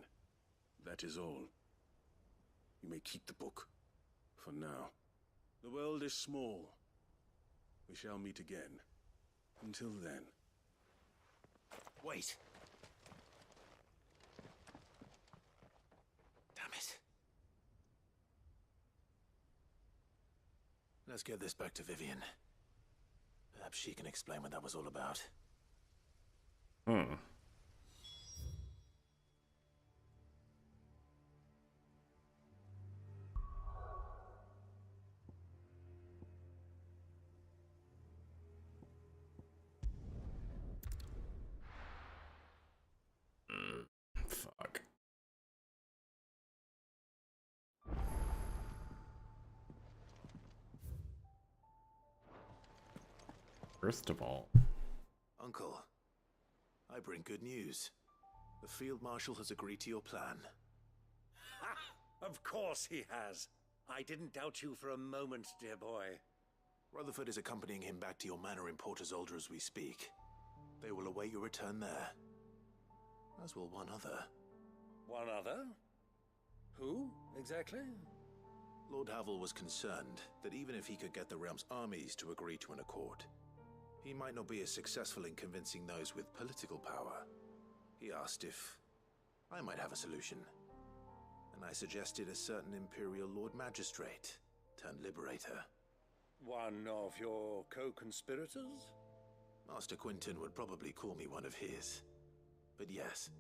That is all. You may keep the book, for now. The world is small. We shall meet again. Until then. Wait. Damn it. Let's get this back to Vivian. Perhaps she can explain what that was all about. Fuck. First of all, Uncle, I bring good news. The Field Marshal has agreed to your plan. Ha! Of course he has. I didn't doubt you for a moment, dear boy. Rutherford is accompanying him back to your manor in Port Isolde as we speak. They will await your return there. As will one other. One other? Who, exactly? Lord Havel was concerned that even if he could get the realm's armies to agree to an accord, he might not be as successful in convincing those with political power. He asked if I might have a solution, and I suggested a certain Imperial Lord Magistrate turned Liberator. One of your co-conspirators? Master Quinton would probably call me one of his, but yes.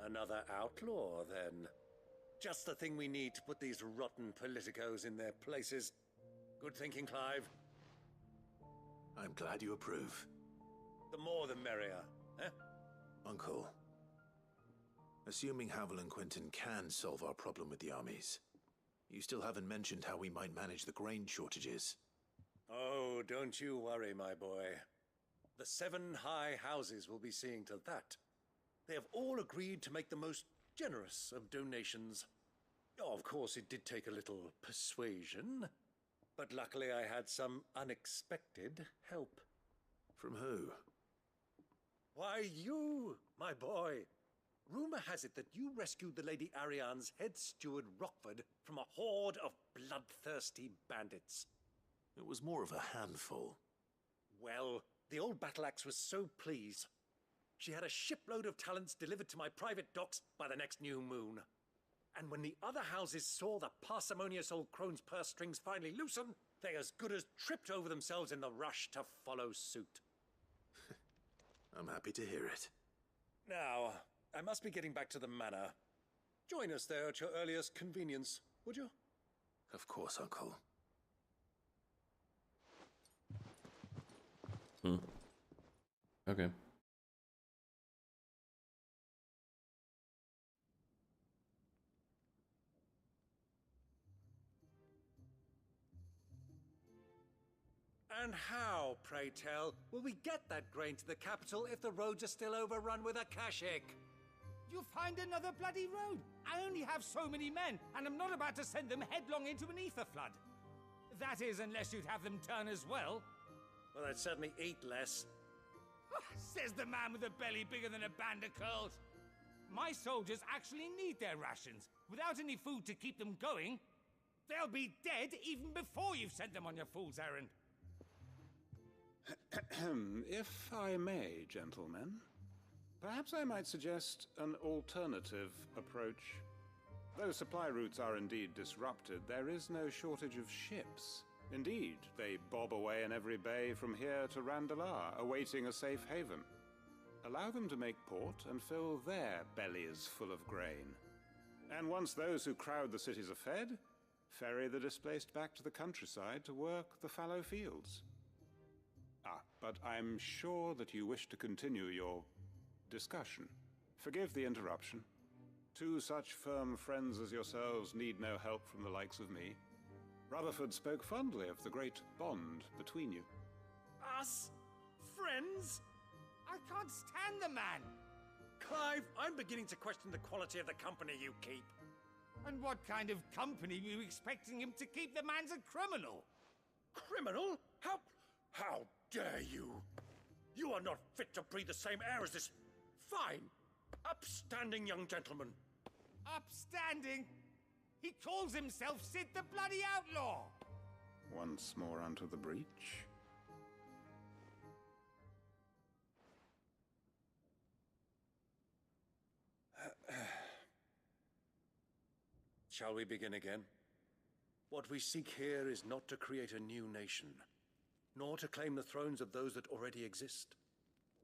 Another outlaw, then. Just the thing we need to put these rotten politicos in their places. Good thinking, Clive. I'm glad you approve. The more the merrier, eh? Uncle, assuming Havel and Quinton can solve our problem with the armies, you still haven't mentioned how we might manage the grain shortages. Oh, don't you worry, my boy. The 7 high houses will be seeing to that. They have all agreed to make the most generous of donations. Oh, of course, it did take a little persuasion, but luckily I had some unexpected help. From who? Why, you, my boy. Rumor has it that you rescued the Lady Ariane's head steward Rockford from a horde of bloodthirsty bandits. It was more of a handful. Well, the old battle axe was so pleased. She had a shipload of talents delivered to my private docks by the next new moon. And when the other houses saw the parsimonious old crone's purse strings finally loosen, they as good as tripped over themselves in the rush to follow suit. I'm happy to hear it. Now, I must be getting back to the manor. Join us there at your earliest convenience, would you? Of course, Uncle. Okay. And how, pray tell, will we get that grain to the capital if the roads are still overrun with Akashic? You'll find another bloody road. I only have so many men, and I'm not about to send them headlong into an ether flood. That is, unless you'd have them turn as well. Well, they'd certainly eat less. Says the man with a belly bigger than a band of curls. My soldiers actually need their rations. Without any food to keep them going, they'll be dead even before you've sent them on your fool's errand. If I may, gentlemen, perhaps I might suggest an alternative approach. Though supply routes are indeed disrupted, there is no shortage of ships. Indeed, they bob away in every bay from here to Randalar, awaiting a safe haven. Allow them to make port and fill their bellies full of grain. And once those who crowd the cities are fed, ferry the displaced back to the countryside to work the fallow fields. But I'm sure that you wish to continue your discussion. Forgive the interruption. 2 such firm friends as yourselves need no help from the likes of me. Rutherford spoke fondly of the great bond between you. Us? Friends? I can't stand the man. Clive, I'm beginning to question the quality of the company you keep. And what kind of company were you expecting him to keep? The man's a criminal. Criminal? How dare you? You are not fit to breathe the same air as this fine, upstanding young gentleman. Upstanding? He calls himself Sid the Bloody Outlaw. Once more onto the breach. Shall we begin again? What we seek here is not to create a new nation, nor to claim the thrones of those that already exist.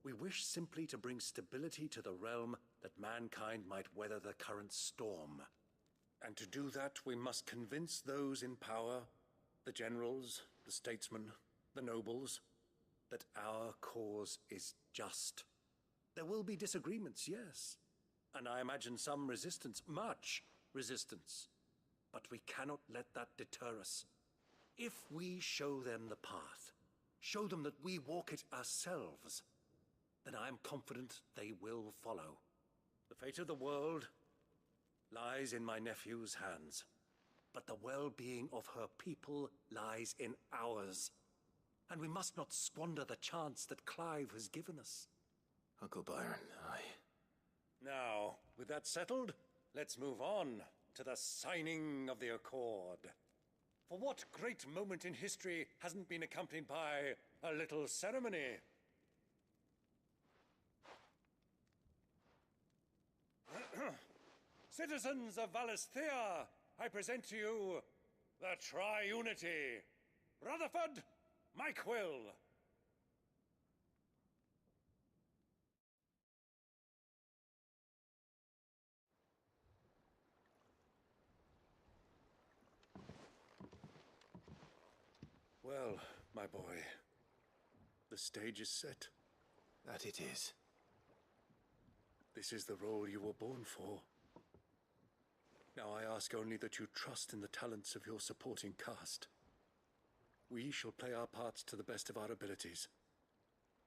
We wish simply to bring stability to the realm that mankind might weather the current storm. And to do that, we must convince those in power, the generals, the statesmen, the nobles, that our cause is just. There will be disagreements, yes, and I imagine some resistance, much resistance. But we cannot let that deter us. If we show them the path, show them that we walk it ourselves, then I am confident they will follow. The fate of the world lies in my nephew's hands, but the well-being of her people lies in ours. And we must not squander the chance that Clive has given us. Uncle Byron, Now, with that settled, let's move on to the signing of the Accord. For what great moment in history hasn't been accompanied by a little ceremony? Citizens of Valisthea, I present to you the Triunity. Rutherford, Mike Will. Well, my boy, the stage is set. That it is. This is the role you were born for. Now I ask only that you trust in the talents of your supporting cast. We shall play our parts to the best of our abilities,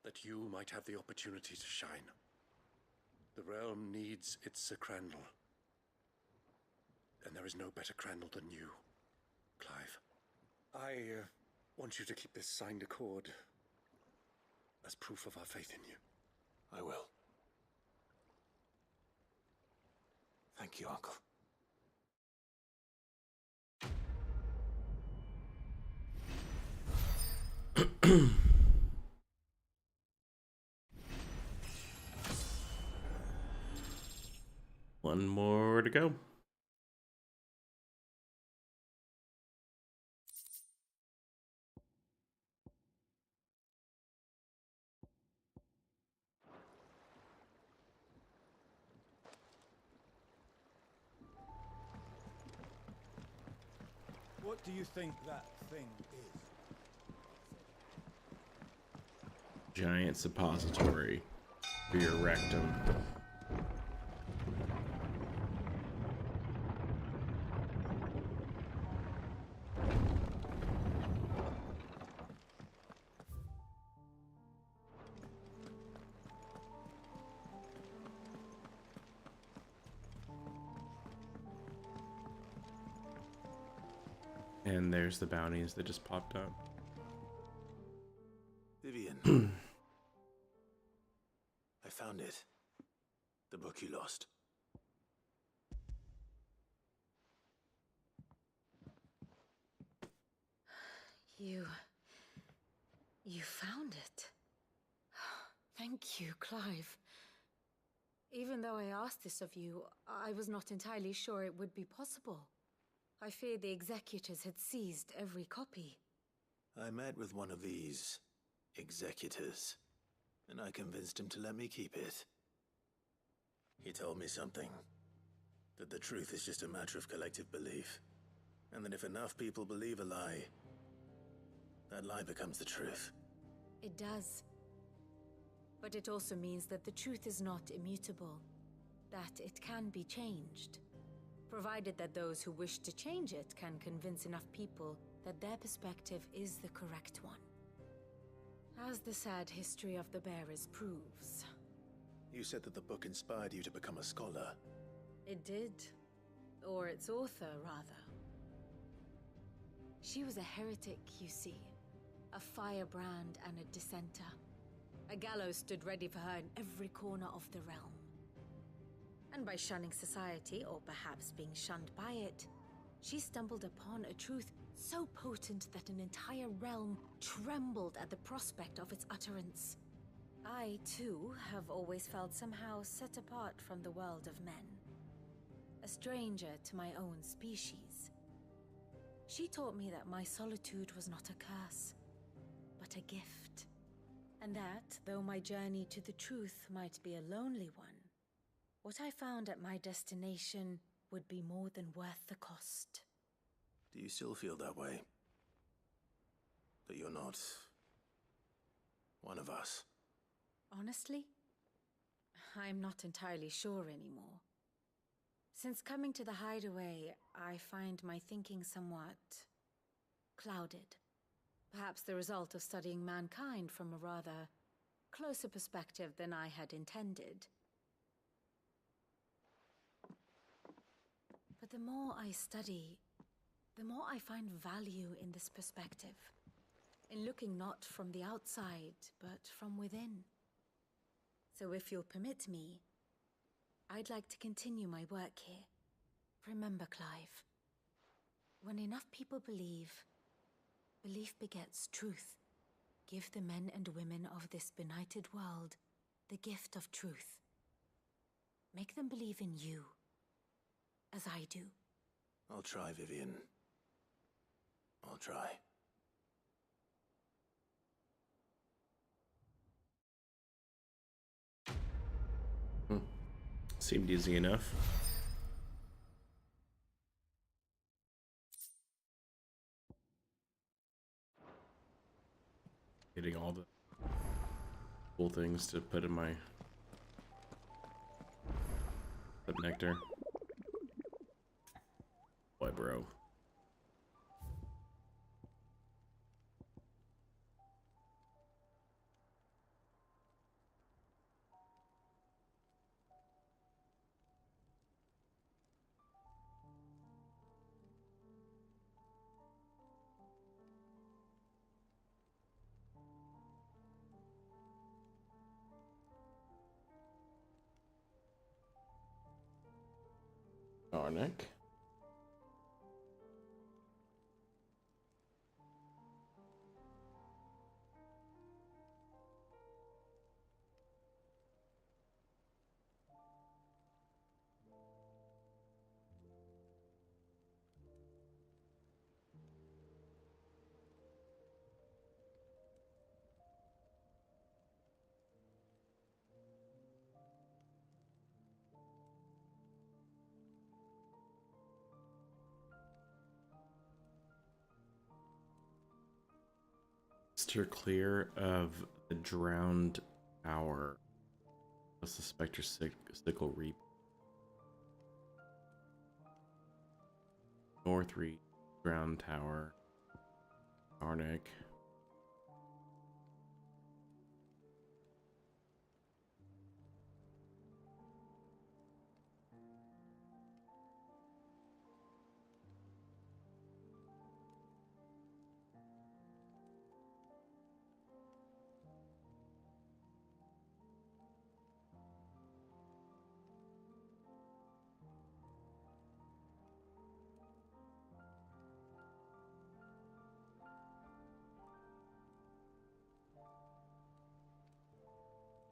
that you might have the opportunity to shine. The realm needs its Sir Crandall, and there is no better Crandall than you, Clive. I want you to keep this signed accord as proof of our faith in you. I will. Thank you, Uncle. One more to go. What do you think that thing is? Giant suppository for your rectum. And there's the bounties that just popped up. Vivian. I found it. The book you lost. You found it. Thank you, Clive. Even though I asked this of you, I was not entirely sure it would be possible. I feared the executors had seized every copy. I met with one of these executors, and I convinced him to let me keep it. He told me something. That the truth is just a matter of collective belief. And that if enough people believe a lie, that lie becomes the truth. It does. But it also means that the truth is not immutable. That it can be changed. Provided that those who wish to change it can convince enough people that their perspective is the correct one. As the sad history of the bearers proves. You said that the book inspired you to become a scholar. It did. Or its author, rather. She was a heretic, you see. A firebrand and a dissenter. A gallows stood ready for her in every corner of the realm. And by shunning society, or perhaps being shunned by it, she stumbled upon a truth so potent that an entire realm trembled at the prospect of its utterance. I, too, have always felt somehow set apart from the world of men. A stranger to my own species. She taught me that my solitude was not a curse, but a gift. And that, though my journey to the truth might be a lonely one, what I found at my destination would be more than worth the cost. Do you still feel that way? That you're not one of us? Honestly, I'm not entirely sure anymore. Since coming to the hideaway, I find my thinking somewhat clouded. Perhaps the result of studying mankind from a rather closer perspective than I had intended. But the more I study, the more I find value in this perspective. In looking not from the outside, but from within. So if you'll permit me, I'd like to continue my work here. Remember, Clive, when enough people believe, belief begets truth. Give the men and women of this benighted world the gift of truth. Make them believe in you, as I do. I'll try, Vivian. I'll try. Seemed easy enough. Getting all the cool things to put in my nectar. Boy, bro. Arnick. Steer clear of the drowned tower. What's the Spectre Sickle Reap? North Reach, drowned tower. Arnick.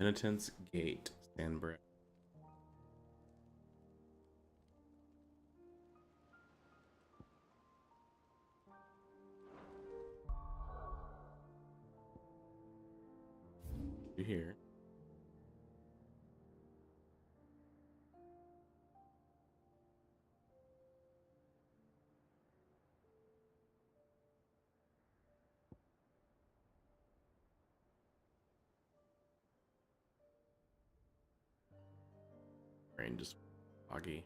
Penitence Gate, Sandbreak. You hear? Brain just foggy.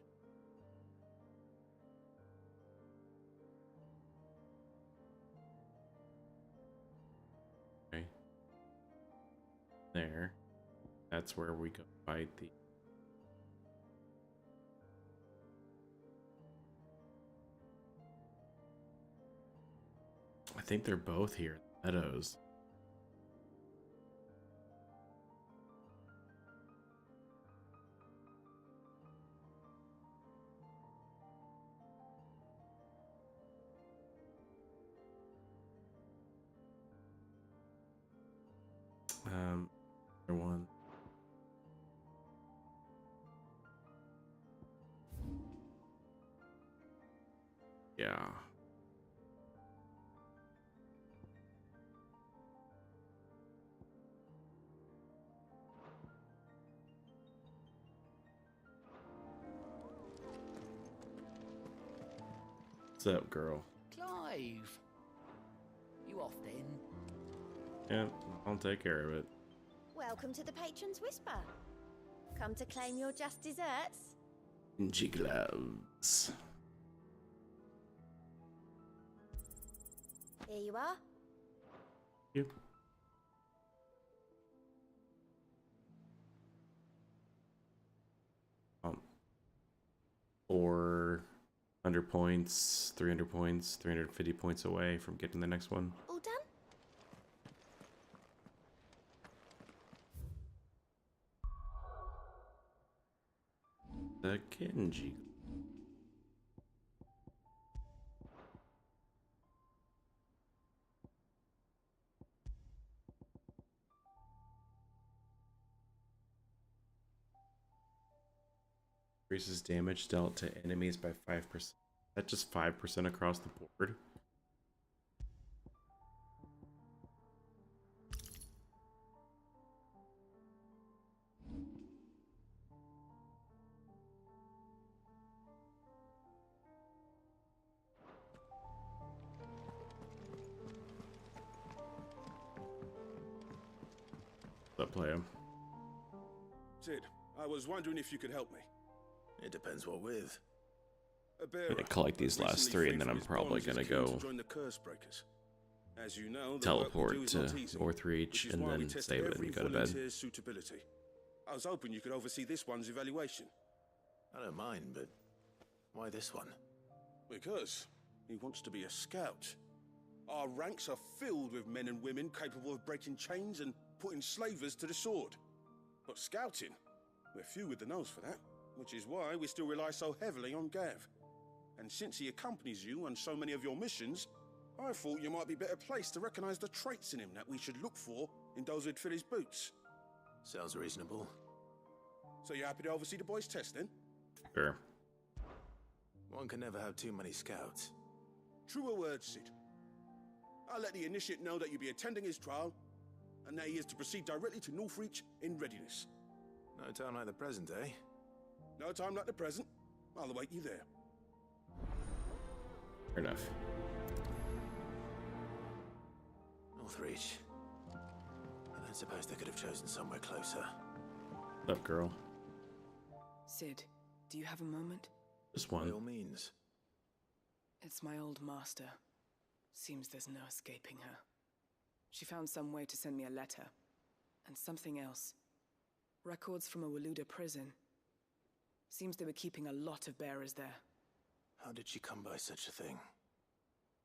Okay. There. That's where we go fight the... I think they're both here. Meadows. Other one. Yeah. What's up, girl? Clive! You off then? Yeah, I'll take care of it. Welcome to the Patron's Whisper. Come to claim your just desserts? G gloves. Here you are. Yep. Um, 400 points, 300 points, 350 points away from getting the next one. All done? The Kenji. Increases damage dealt to enemies by 5%. That's just 5% across the board. That play him. Sid, I was wondering if you could help me. It depends what with. A bearer I'm gonna collect these last three, and then I'm probably gonna go join the curse breakers. As you know, teleport to Northreach and then save it and go to bed. Suitability. I was hoping you could oversee this one's evaluation. I don't mind, but why this one? Because he wants to be a scout. Our ranks are filled with men and women capable of breaking chains and putting slavers to the sword. But scouting, we're few with the nose for that, which is why we still rely so heavily on Gav. And since he accompanies you on so many of your missions, I thought you might be better placed to recognize the traits in him that we should look for in those who'd fill his boots. Sounds reasonable. So you're happy to oversee the boys' test, then? Sure. One can never have too many scouts. Truer words, Sid. I'll let the initiate know that you'll be attending his trial, and that he is to proceed directly to Northreach in readiness. No time like the present, eh? No time like the present. I'll await you there. Fair enough. Northreach. I don't suppose they could have chosen somewhere closer. What's up, girl? Sid, do you have a moment? Just one. By all means. It's my old master. Seems there's no escaping her. She found some way to send me a letter. And something else. Records from a Waluda prison. Seems they were keeping a lot of bearers there. How did she come by such a thing?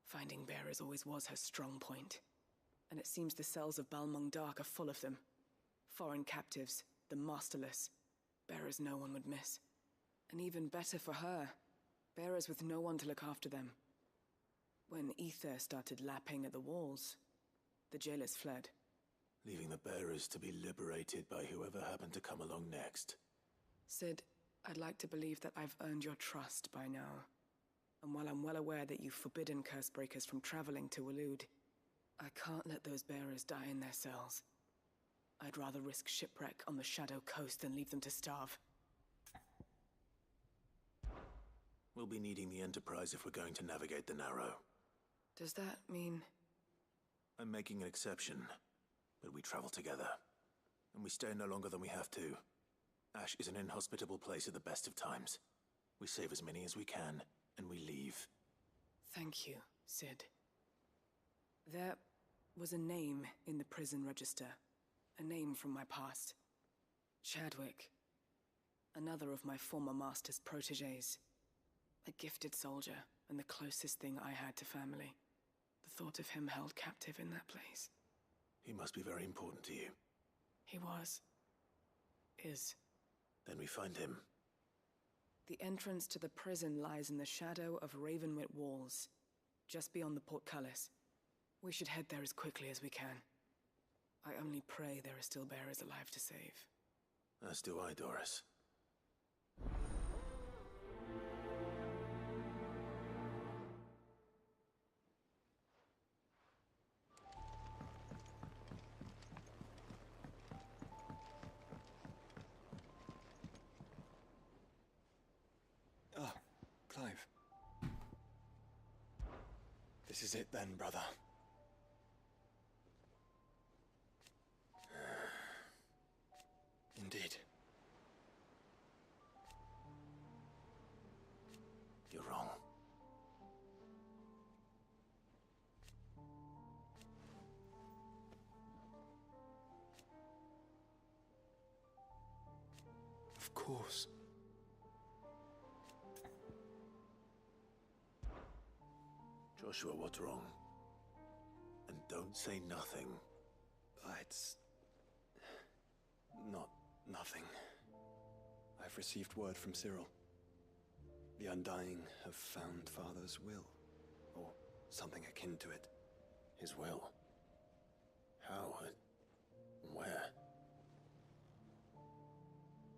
Finding bearers always was her strong point. And it seems the cells of Balmung Dark are full of them. Foreign captives, the masterless. Bearers no one would miss. And even better for her, bearers with no one to look after them. When ether started lapping at the walls, the jailers fled. Leaving the bearers to be liberated by whoever happened to come along next. Sid, I'd like to believe that I've earned your trust by now. And while I'm well aware that you've forbidden Cursebreakers from traveling to Waloed, I can't let those bearers die in their cells. I'd rather risk shipwreck on the Shadow Coast than leave them to starve. We'll be needing the Enterprise if we're going to navigate the Narrow. Does that mean... I'm making an exception, but we travel together. And we stay no longer than we have to. Ash is an inhospitable place at the best of times. We save as many as we can, and we leave. Thank you, Sid. There was a name in the prison register. A name from my past. Chadwick. Another of my former master's protégés. A gifted soldier, and the closest thing I had to family. The thought of him held captive in that place. He must be very important to you. He was. Is. Then we find him. The entrance to the prison lies in the shadow of Ravenwit Walls, just beyond the portcullis. We should head there as quickly as we can. I only pray there are still bearers alive to save. As do I, Doris. Oh, Clive. This is it then, brother. Indeed. You're wrong. Of course. Joshua, what's wrong? And don't say nothing. It's... not nothing. I've I've received word from Cyril. The Undying have found Father's will, or something akin to it. His will? How and where?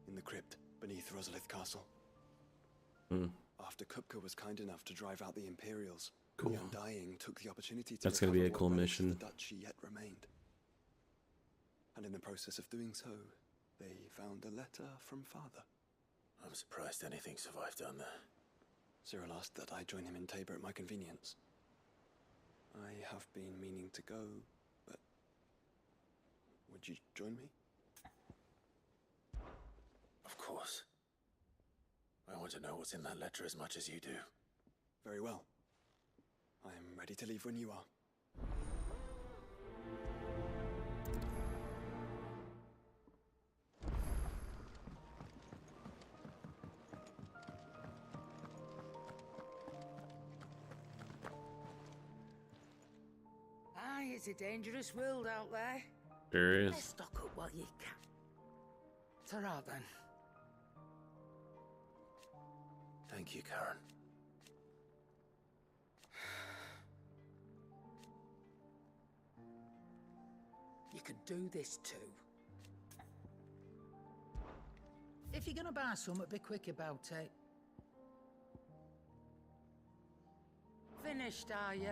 In the crypt beneath Rosalith Castle. Hmm. After Kupka was kind enough to drive out the Imperials, Cool. the Undying took the opportunity to That's gonna recover be a cool what relics of mission. the duchy yet remained. And in the process of doing so, they found a letter from Father. I'm surprised anything survived down there. Cyril asked that I join him in Tabor at my convenience. I have been meaning to go, but would you join me? Of course. I want to know what's in that letter as much as you do. Very well. I am ready to leave when you are. Aye, it's a dangerous world out there. There is. Let's stock up while you can. Ta-ra then. Thank you, Karen. You could do this too. If you're gonna buy something, be quick about it. Finished, are you?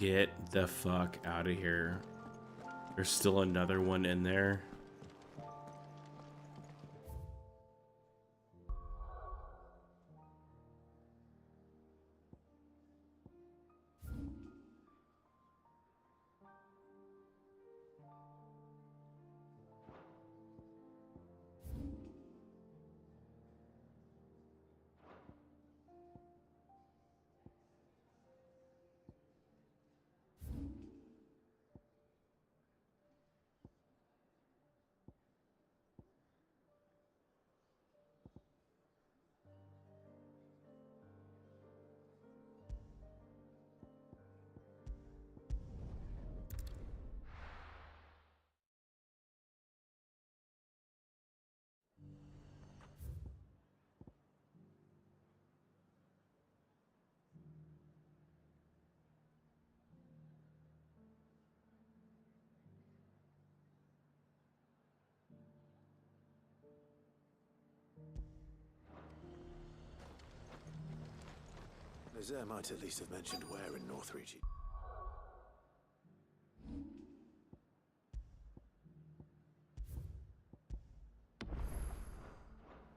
Get the fuck out of here. There's still another one in there. Nazaire might at least have mentioned where in Northreach.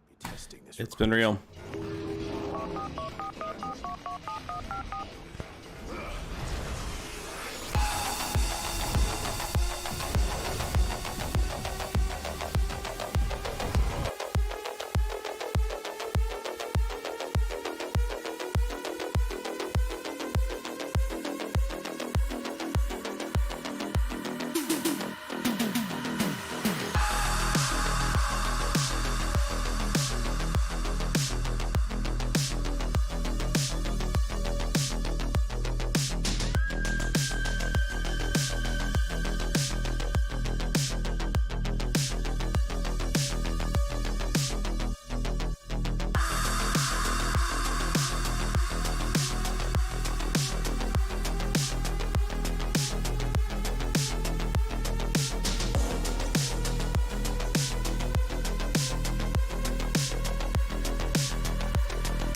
Be testing this. It's been real.